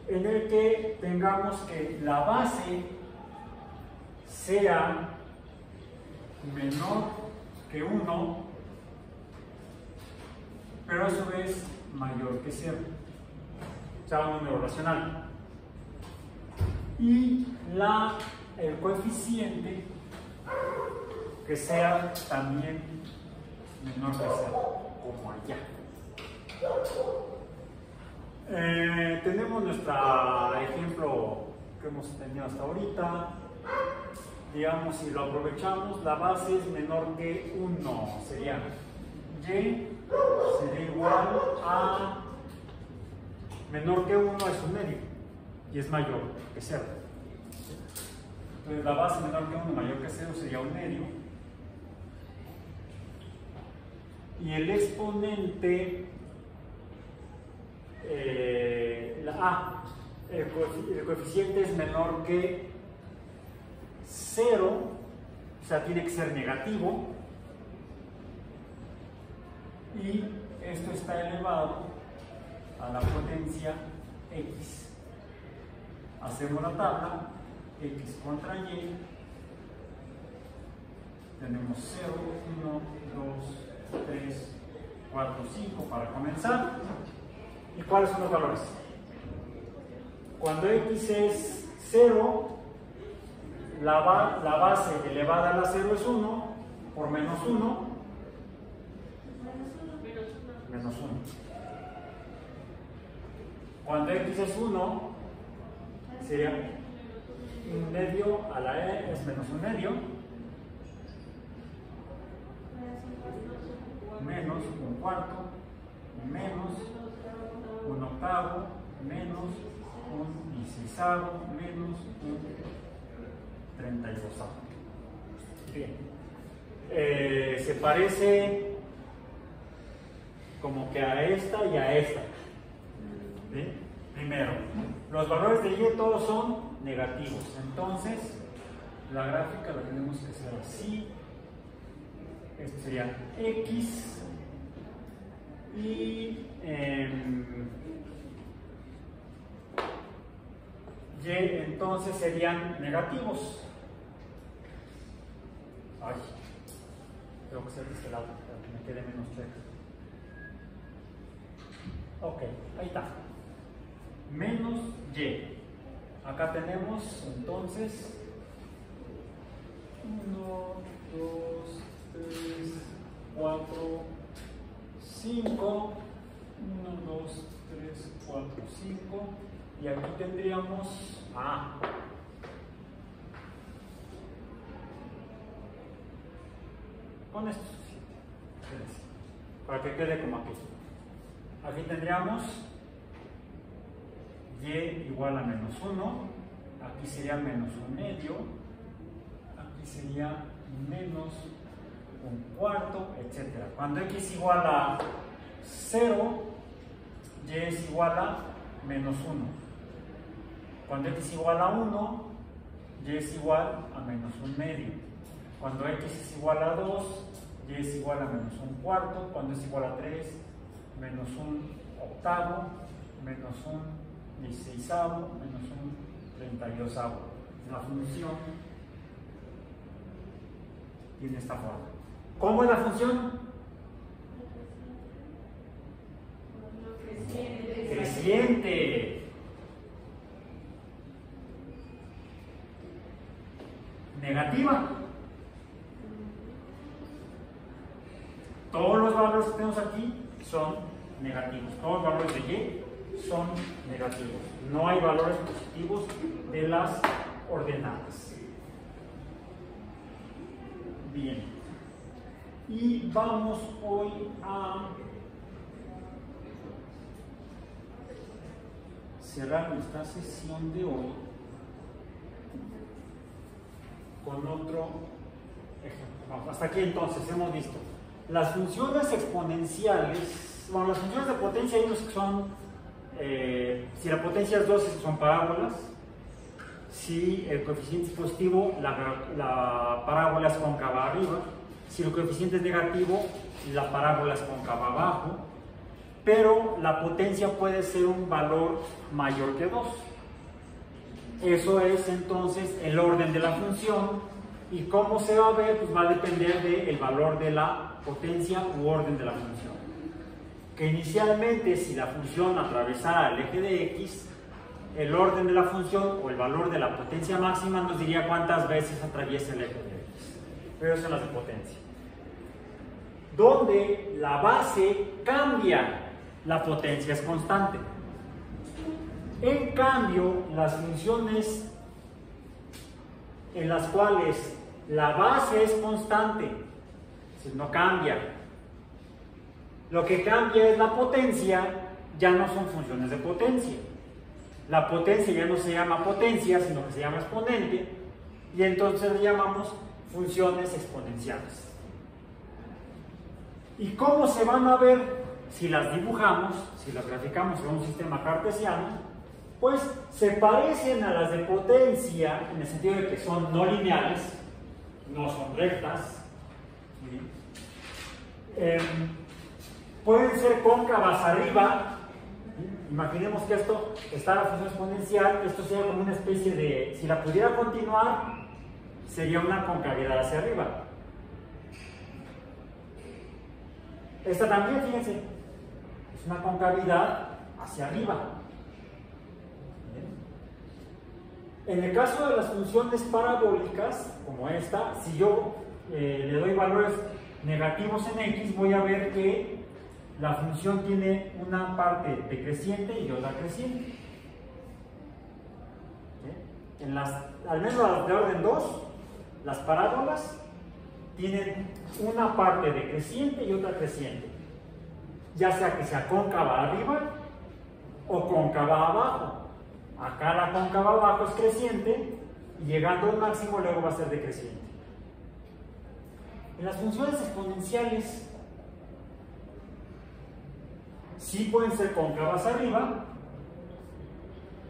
en el que tengamos que la base sea menor que 1, pero a su vez mayor que 0, o sea, un número racional. Y el coeficiente que sea también menor que 0, como allá. Tenemos nuestro ejemplo que hemos tenido hasta ahorita. Digamos, si lo aprovechamos, la base es menor que 1, sería y sería igual a menor que 1 es un medio y es mayor que 0. Entonces la base menor que 1 mayor que 0 sería un medio. Y el exponente, el coeficiente es menor que 0, o sea, tiene que ser negativo. Y esto está elevado a la potencia x. Hacemos la tabla, x contra y. Tenemos 0, 1, 2, 3, 4, 5 para comenzar. ¿Y cuáles son los valores? Cuando x es 0, la base elevada a la 0 es 1, por menos 1, menos 1. Cuando x es 1, sería Un medio a la e es menos un medio, menos un cuarto, menos un octavo, menos un dieciesavo, menos un 32avo. Bien. Se parece como que a esta y a esta. ¿Sí? Primero, los valores de y todos son negativos. Entonces, la gráfica la tenemos que hacer así. Esto sería x y y entonces serían negativos. Ay, tengo que hacer de este lado para que me quede menos cerca. Ok, ahí está. Menos y. Acá tenemos entonces 1, 2, 3, 4, 5. 1, 2, 3, 4, 5. Y aquí tendríamos con esto suficiente, para que quede como aquí. Aquí tendríamos y igual a menos 1, aquí sería menos un medio, aquí sería menos un cuarto, etc. Cuando x igual a 0, y es igual a menos 1. Cuando x igual a 1, y es igual a menos un medio. Cuando x es igual a 2, y es igual a menos un cuarto. Cuando es igual a 3, menos un octavo, menos un dieciesavo, menos un 32avo. La función tiene esta forma. ¿Cómo es la función? Creciente. Negativa. Todos los valores que tenemos aquí son negativos. Todos los valores de y son negativos. No hay valores positivos de las ordenadas. Bien. Y vamos hoy a cerrar nuestra sesión de hoy con otro ejemplo. Vamos, hasta aquí entonces hemos visto las funciones exponenciales. Bueno, las funciones de potencia hay unos que son, si la potencia es 2, son parábolas. Si el coeficiente es positivo, la parábola es cóncava arriba. Si el coeficiente es negativo, la parábola es cóncava abajo. Pero la potencia puede ser un valor mayor que 2. Eso es entonces el orden de la función. Y cómo se va a ver, pues va a depender del valor de la potencia u orden de la función. Que inicialmente, si la función atravesara el eje de x, el orden de la función o el valor de la potencia máxima nos diría cuántas veces atraviesa el eje de x. Pero son las de potencia. Donde la base cambia, la potencia es constante. En cambio, las funciones en las cuales la base es constante, es decir, no cambia, lo que cambia es la potencia, ya no son funciones de potencia. La potencia ya no se llama potencia, sino que se llama exponente, y entonces le llamamos funciones exponenciales. ¿Y cómo se van a ver si las dibujamos, si las graficamos en un sistema cartesiano? Pues se parecen a las de potencia en el sentido de que son no lineales, no son rectas. Pueden ser cóncavas arriba. Imaginemos que esto está la función exponencial, esto sería como una especie de, si la pudiera continuar, sería una concavidad hacia arriba. Esta también, fíjense, es una concavidad hacia arriba. En el caso de las funciones parabólicas, como esta, si yo le doy valores negativos en x, voy a ver que la función tiene una parte decreciente y otra creciente. al menos las de orden 2, las parábolas tienen una parte decreciente y otra creciente, ya sea que sea cóncava arriba o cóncava abajo. Acá la cóncava abajo es creciente y llegando al máximo luego va a ser decreciente. En las funciones exponenciales sí pueden ser cóncavas arriba,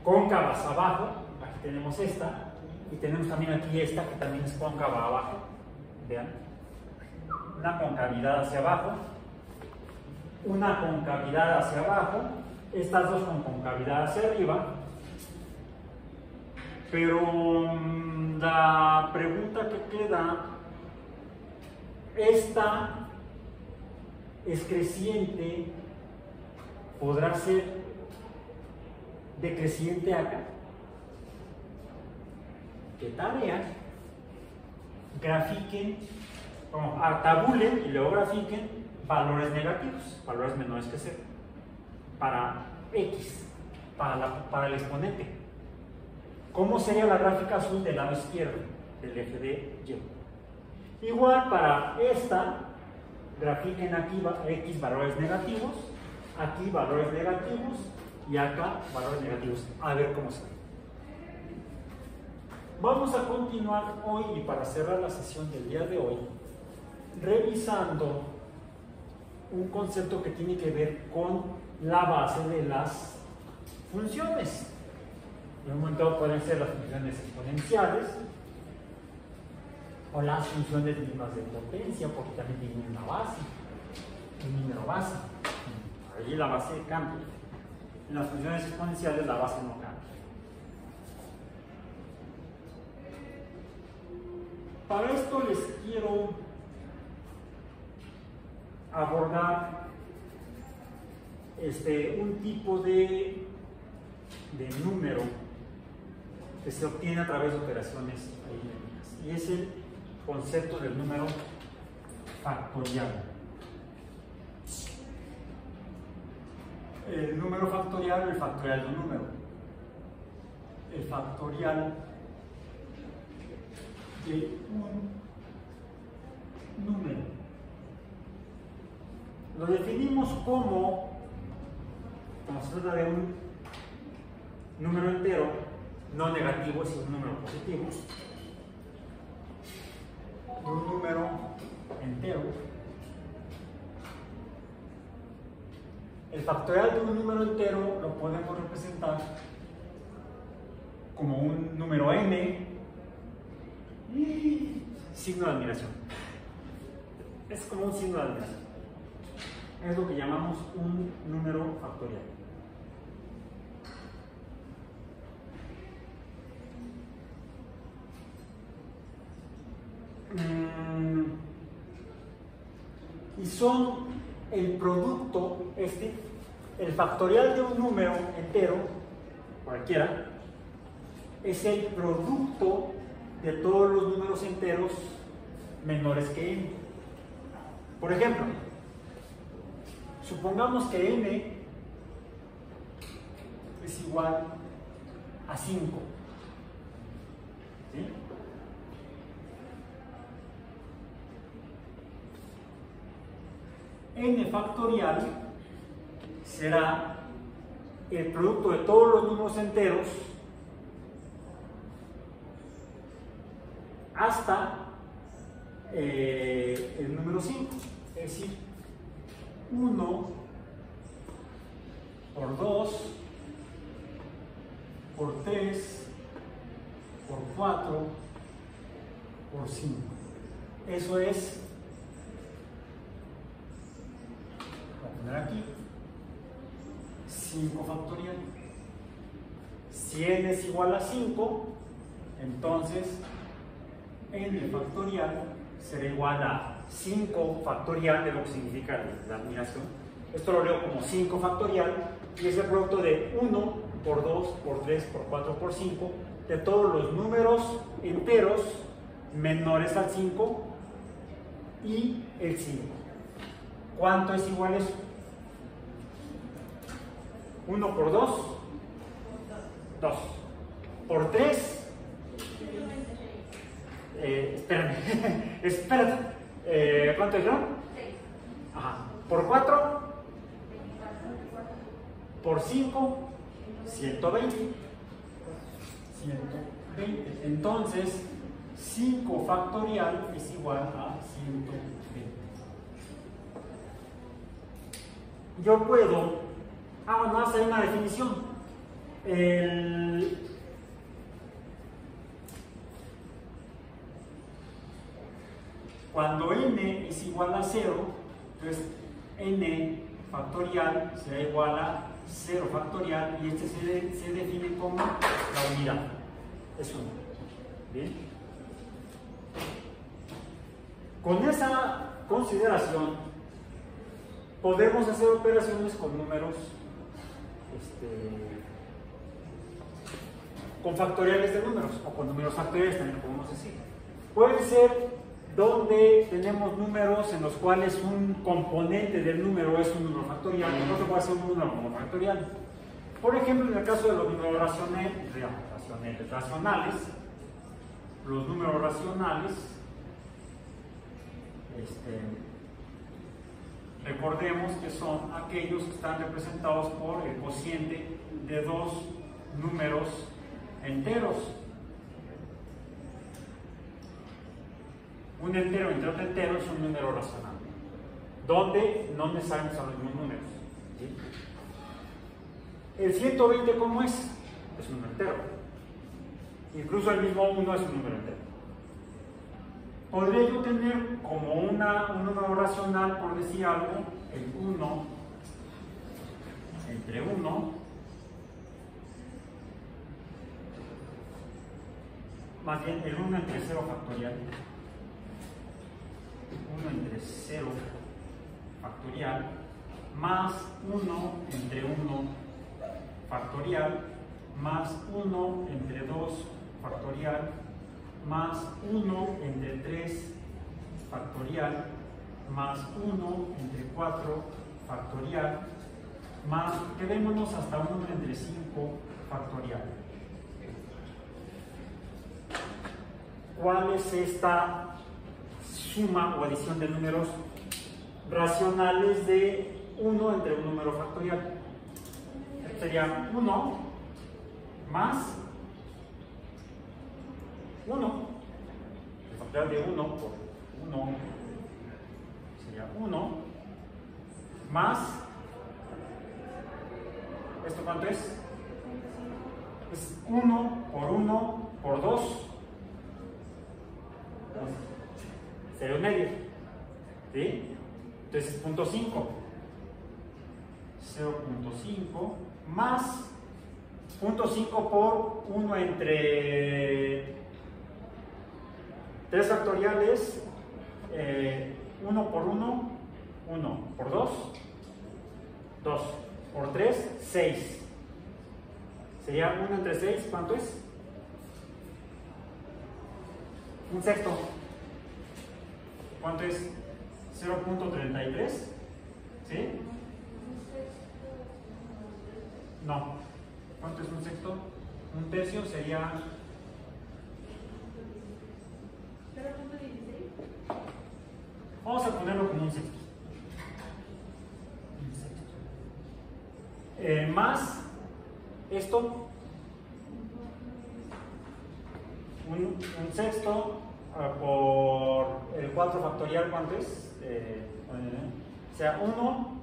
cóncavas abajo. Aquí tenemos esta y tenemos también aquí esta que también es cóncava abajo. Vean, una concavidad hacia abajo, una concavidad hacia abajo, estas dos con concavidad hacia arriba. Pero la pregunta que queda, esta es creciente, ¿podrá ser decreciente acá? ¿Qué tarea? Grafiquen, tabulen y luego grafiquen valores negativos, valores menores que 0, para X, para el exponente. ¿Cómo sería la gráfica azul del lado izquierdo del eje de Y? Igual para esta, grafiquen aquí X valores negativos, aquí valores negativos y acá valores negativos. A ver cómo sale. Vamos a continuar hoy y para cerrar la sesión del día de hoy, revisando un concepto que tiene que ver con la base de las funciones. En un momento pueden ser las funciones exponenciales o las funciones mismas de potencia, porque también tienen una base, un número base. Allí la base cambia. En las funciones exponenciales la base no cambia. Para esto les quiero abordar un tipo de número que se obtiene a través de operaciones aritméticas, y es el concepto del número factorial. El número factorial, el factorial de un número. El factorial de un número. Lo definimos como se trata de un número entero, no negativo, sino un número positivo. Un número entero. El factorial de un número entero lo podemos representar como un número n y signo de admiración. Es como un signo de admiración. Es lo que llamamos un número factorial. Y son el producto, el factorial de un número entero, cualquiera, es el producto de todos los números enteros menores que n. Por ejemplo, supongamos que n es igual a 5. ¿Sí? N factorial será el producto de todos los números enteros hasta el número 5, es decir, 1 por 2 por 3 por 4 por 5. Eso es, voy a poner aquí, 5 factorial. Si n es igual a 5, entonces n factorial será igual a 5 factorial de lo que significa la admiración. Esto lo leo como 5 factorial y es el producto de 1 por 2 por 3 por 4 por 5 de todos los números enteros menores al 5 y el 5. ¿Cuánto es igual eso? 1 por 2, 2. Por 3, Espérame, espérate. ¿Cuánto dijeron? 6. Ajá. Por 4, por 5, 120. 120. Entonces, 5 factorial es igual a 120. Yo puedo, bueno, hacer una definición. Cuando n es igual a 0, entonces n factorial será igual a 0 factorial y este se define como la unidad. Es 1. ¿Bien? Con esa consideración, podemos hacer operaciones con números con factoriales de números o con números factoriales también lo podemos decir. Puede ser donde tenemos números en los cuales un componente del número es un número factorial y otro puede ser un número como factorial. Por ejemplo, en el caso de los números racionales, los números racionales, recordemos que son aquellos que están representados por el cociente de dos números enteros. Un entero entre otro entero es un número racional, donde no necesariamente son los mismos números. ¿Sí? El 120, ¿cómo es? Es un número entero. Incluso el mismo 1 es un número entero. Podría yo tener como un número racional, por decir algo, el 1 entre 1 más bien el 1 entre 0 factorial, 1 entre 0 factorial, más 1 entre 1 factorial, más 1 entre 2 factorial, más 1 entre 3 factorial, más 1 entre 4 factorial, más, quedémonos hasta 1 entre 5 factorial. ¿Cuál es esta suma o adición de números racionales de 1 entre un número factorial? Sería 1 más 1. El factorial de 1 por 1 sería 1 más, ¿esto cuánto es? Es 1 por 1 por 2. Sería un medio. ¿Sí? Entonces es 0.5. 0.5 más 0.5 por 1 entre 3 factoriales, 1 por 1, 1 por 2, 2 por 3, 6. Sería 1 entre 6, ¿cuánto es? Un sexto. ¿Cuánto es? 0.33. ¿Sí? No. ¿Cuánto es un sexto? Un tercio sería... 0.16. Vamos a ponerlo como un sexto. Más esto, un sexto por el 4 factorial, ¿cuánto es? O sea, 1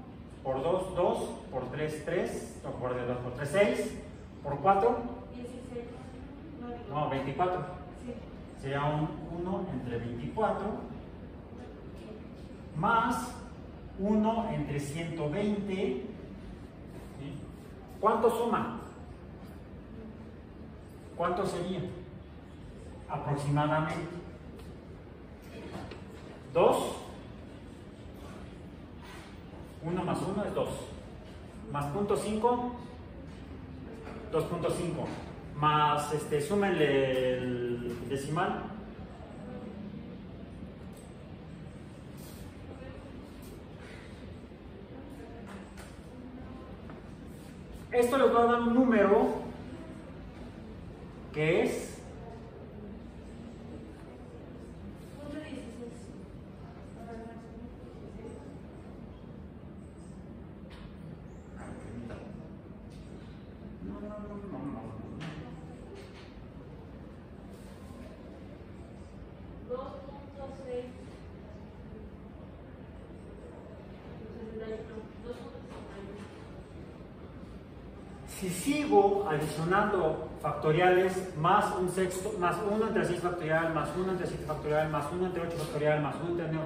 por 2, 2, por 3, 3, o por 2, por 3, 6, por 4, 16. no, 24. Sí. Sería un 1 entre 24, más 1 entre 120. ¿Sí? ¿Cuánto suma? ¿Cuánto sería? Aproximadamente 2. 1 más 1 es 2. Más 0.5, 2.5. Más, súmenle el decimal. Esto les va a dar un número que es Si sigo adicionando factoriales, más un sexto, más 1 entre 6 factorial, más 1 entre 7 factorial, más 1 entre 8 factorial, más 1 entre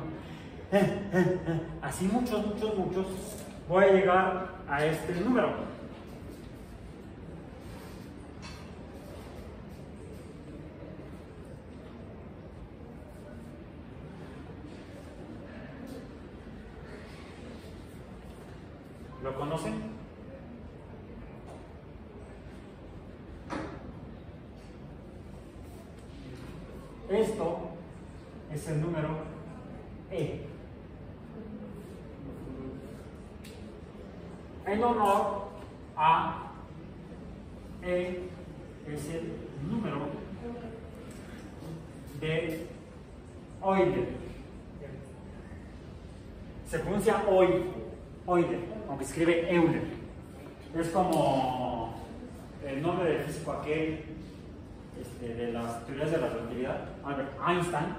9, así muchos, voy a llegar a este número. ¿Lo conocen? Esto es el número E. En honor a E es el número de Euler. Se pronuncia Euler, aunque escribe Euler. Es como el nombre del físico aquel de las teorías de la relatividad, Albert Einstein.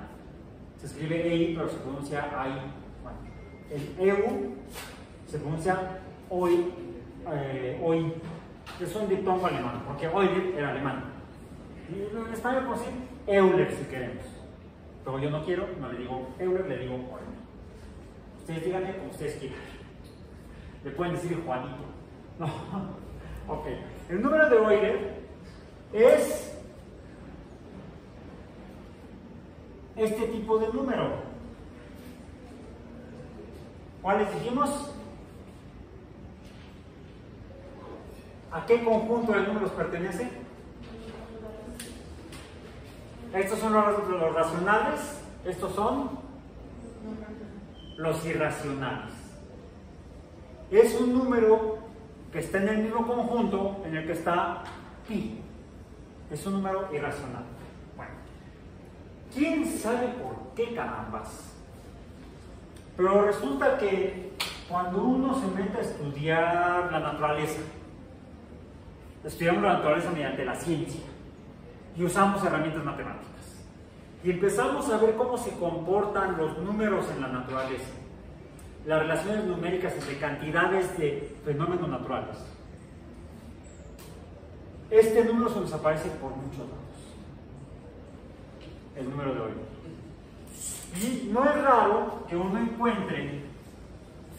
Se escribe EI, pero se pronuncia AI. Bueno, el EU se pronuncia OI. Es un diptongo alemán, porque Euler era alemán. Y en español, por sí, Euler si queremos. Pero yo no quiero, no le digo Euler, le digo Euler. Ustedes díganle como ustedes quieran. Le pueden decir Juanito. No. Ok. El número de Euler es este tipo de número. ¿Cuáles dijimos? ¿A qué conjunto de números pertenece? Estos son los racionales, estos son los irracionales. Es un número que está en el mismo conjunto en el que está pi. Es un número irracional. Bueno, ¿quién sabe por qué carambas? Pero resulta que cuando uno se mete a estudiar la naturaleza, estudiamos la naturaleza mediante la ciencia y usamos herramientas matemáticas y empezamos a ver cómo se comportan los números en la naturaleza, las relaciones numéricas entre cantidades de fenómenos naturales. Este número se nos aparece por muchos lados, el número de hoy. Y no es raro que uno encuentre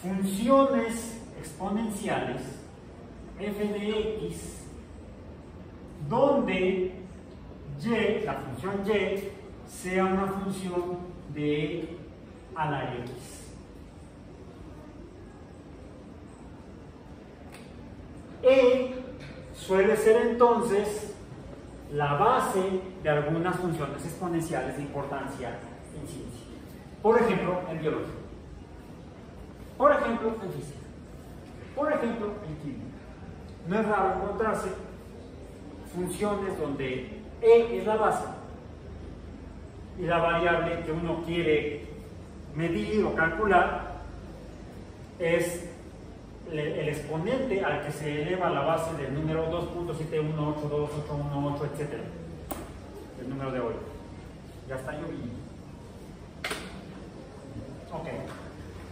funciones exponenciales f de x donde y, la función y, sea una función de a la x. E suele ser entonces la base de algunas funciones exponenciales de importancia en ciencia. Por ejemplo, en biología. Por ejemplo, en física. Por ejemplo, en química. No es raro encontrarse funciones donde E es la base y la variable que uno quiere medir o calcular es el exponente al que se eleva la base del número 2.7182818, etc. El número de hoy. Ya está lloviendo. Ok.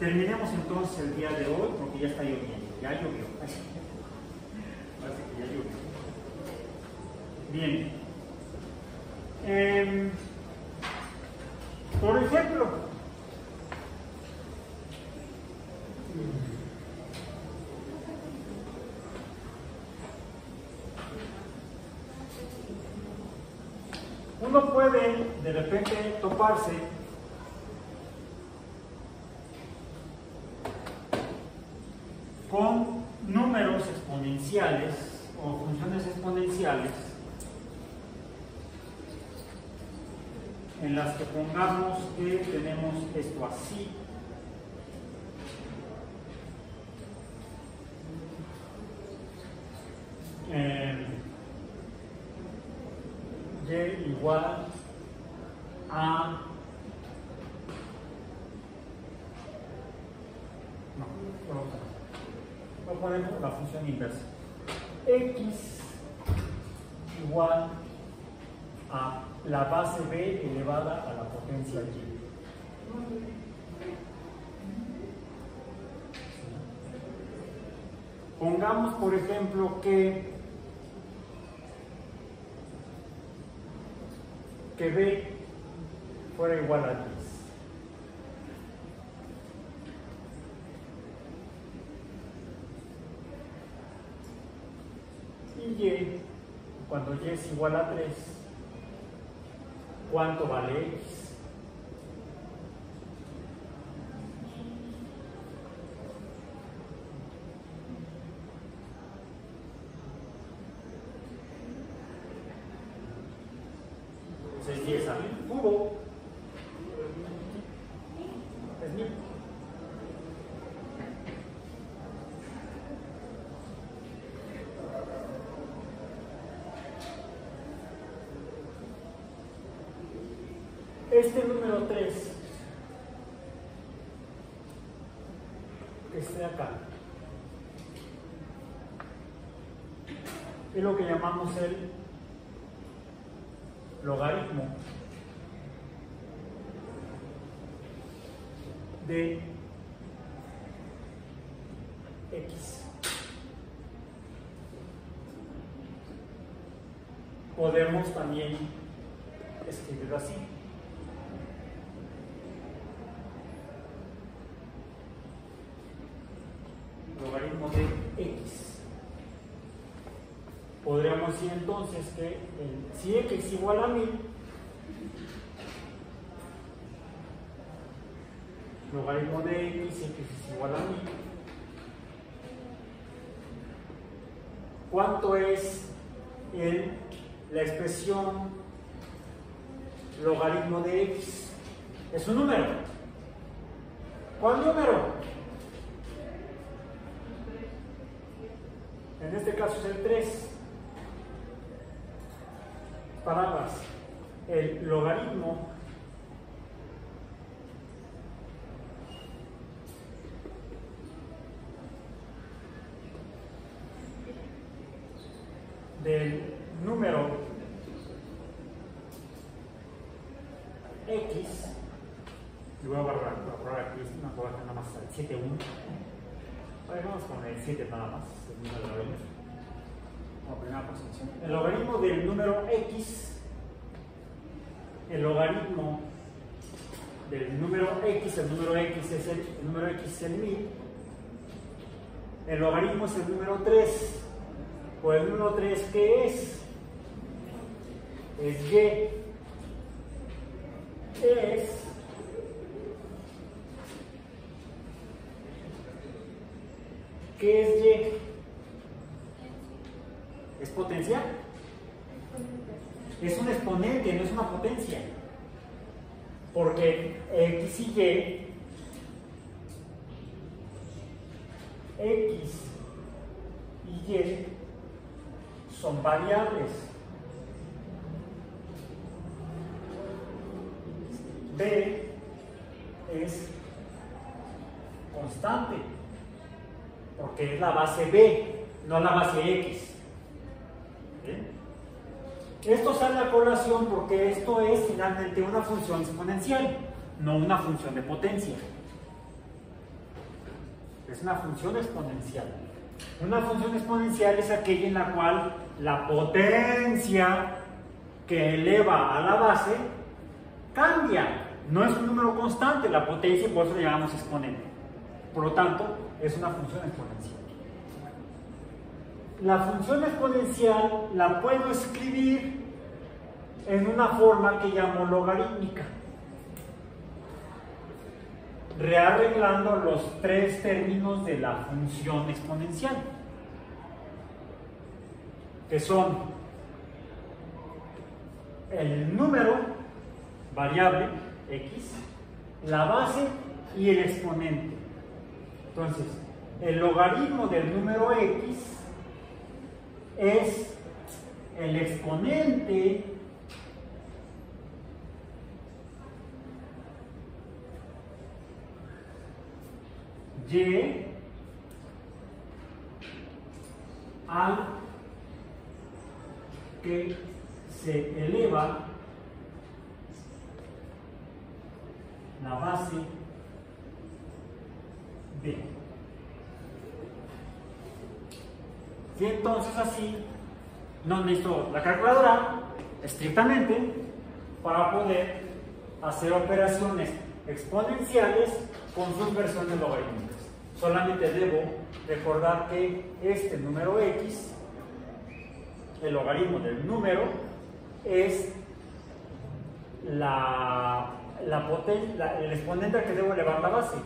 Terminemos entonces el día de hoy porque ya está lloviendo. Ya llovió. Parece que ya llovió. Bien. Por ejemplo, uno puede de repente toparse con números exponenciales o funciones exponenciales en las que pongamos que tenemos esto así. Y igual a voy a poner la función inversa. X igual a la base b elevada a la potencia y. Pongamos, por ejemplo, que que b fuera igual a 10. Y y, cuando y es igual a 3, ¿cuánto vale x? Entonces 10 al cubo es 1000. Este número 3, que esté acá, es lo que llamamos el logaritmo de x. Podemos también escribirlo así. Logaritmo de x. Podríamos decir entonces que si x es igual a 1000, logaritmo de x es igual a 1000, ¿cuánto es la expresión logaritmo de x? Es un número. ¿Cuál número? En este caso es el 3. Palabras. El logaritmo del número x, y voy a borrar aquí, no puedo hacer nada más el 7, 1. Vamos con el 7 nada más, el número de logaritmos. Como primera posición. El logaritmo del número x, el logaritmo del número x, el número x es el 1000. El logaritmo es el número 3. Pues el número 3, ¿qué es? Es y. ¿Qué es y? ¿Es potencia? Es un exponente, no es una potencia. Porque x y y son variables. B es constante, porque es la base B, no la base X. ¿Bien? Esto sale a colación porque esto es finalmente una función exponencial, no una función de potencia. Es una función exponencial. Una función exponencial es aquella en la cual la potencia que eleva a la base cambia. No es un número constante la potencia, por eso le llamamos exponente. Por lo tanto, es una función exponencial. La función exponencial la puedo escribir en una forma que llamo logarítmica, rearreglando los tres términos de la función exponencial, que son el número variable x, la base y el exponente. Entonces, el logaritmo del número x es el exponente y al que se eleva la base b. Y entonces así no necesito la calculadora estrictamente para poder hacer operaciones exponenciales con sus versiones logarítmicas. Solamente debo recordar que este número x, el logaritmo del número, es el exponente al que debo elevar la base.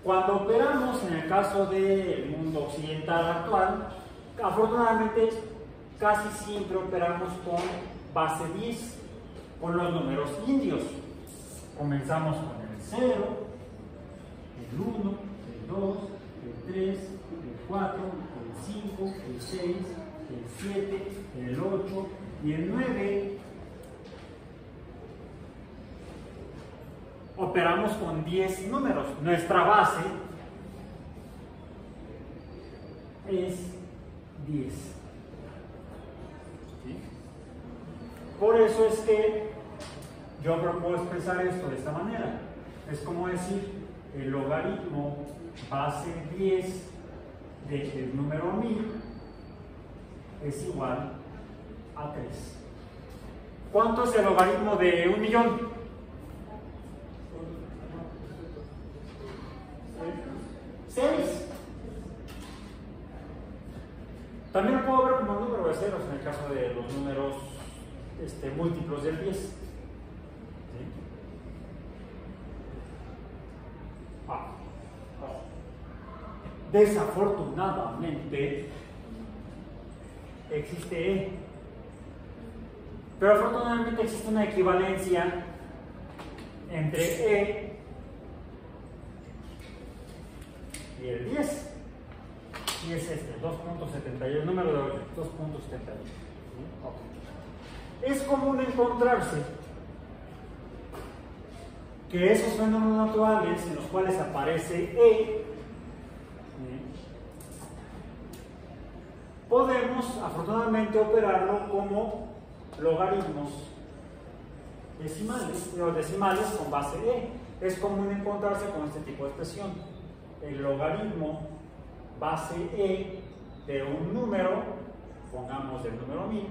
Cuando operamos en el caso del mundo occidental actual, afortunadamente casi siempre operamos con base 10, con los números indios. Comenzamos con el 0, el 1, el 2, el 3, el 4, el 5, el 6, el 7, el 8 y el 9. Operamos con 10 números. Nuestra base es 10. ¿Sí? Por eso es que yo puedo expresar esto de esta manera. Es como decir, el logaritmo base 10 del número 1000 es igual a 3. ¿Cuánto es el logaritmo de 1.000.000? 6. También lo puedo ver como un número de ceros en el caso de los números múltiplos del 10. ¿Sí? Desafortunadamente existe E, pero afortunadamente existe una equivalencia entre E y el 10, y es este, 2.71, el número de 2.71. ¿Sí? Okay. Es común encontrarse que esos fenómenos naturales en los cuales aparece E, podemos afortunadamente operarlo como logaritmos decimales, los decimales con base E. Es común encontrarse con este tipo de expresión. El logaritmo base E de un número, pongamos el número 1000,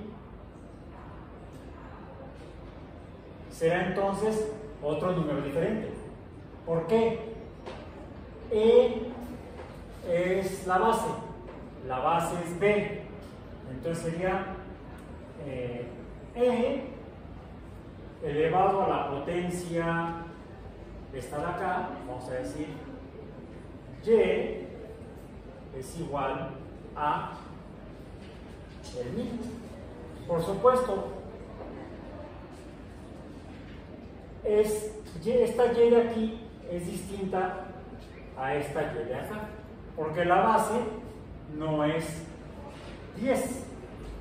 será entonces otro número diferente. ¿Por qué? E es la base es B, entonces sería E elevado a la potencia esta de acá, vamos a decir Y es igual a el 1000. Por supuesto, esta Y de aquí es distinta a esta Y de acá, porque la base no es 10,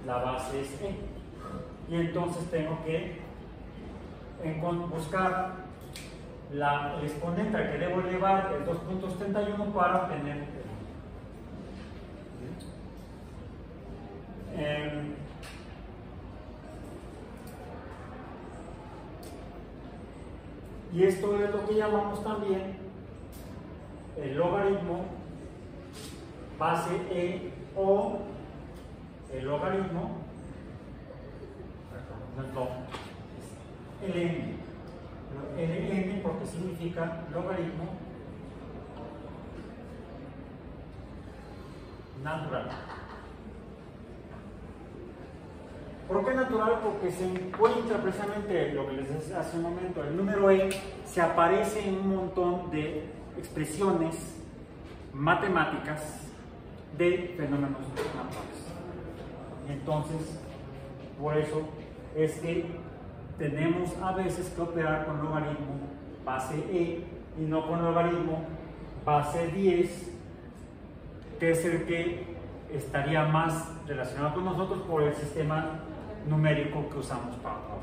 la base es E. Y entonces tengo que buscar el exponente al que debo elevar el 2.71 para obtener y esto es lo que llamamos también el logaritmo base E o el logaritmo LN. LN porque significa logaritmo natural. ¿Por qué natural? Porque se encuentra precisamente lo que les decía hace un momento, el número E se aparece en un montón de expresiones matemáticas de fenómenos naturales. Entonces, por eso es que tenemos a veces que operar con logaritmo base E y no con logaritmo base 10, que es el que estaría más relacionado con nosotros por el sistema numérico que usamos para trabajar.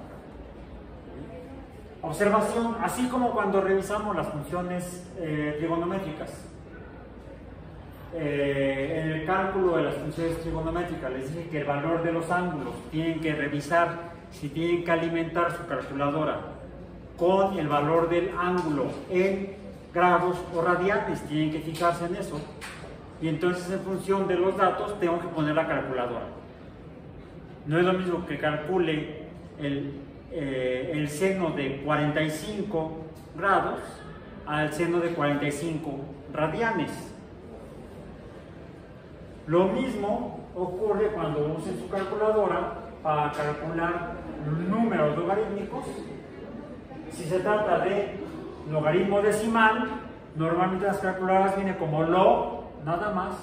Observación, así como cuando revisamos las funciones trigonométricas. En el cálculo de las funciones trigonométricas les dije que el valor de los ángulos tienen que revisar si tienen que alimentar su calculadora con el valor del ángulo en grados o radianes, tienen que fijarse en eso, y entonces en función de los datos tengo que poner la calculadora. No es lo mismo que calcule el el seno de 45 grados al seno de 45 radianes. Lo mismo ocurre cuando usen su calculadora para calcular números logarítmicos. Si se trata de logaritmo decimal, normalmente las calculadoras vienen como log, nada más,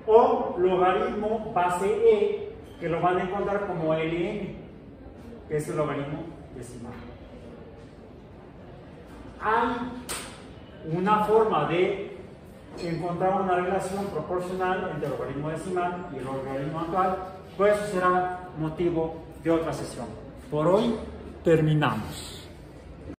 o logaritmo base E, que lo van a encontrar como LN, que es el logaritmo decimal. Hay una forma de encontrar una relación proporcional entre el logaritmo decimal y el logaritmo actual, pues eso será motivo de otra sesión. Por hoy terminamos.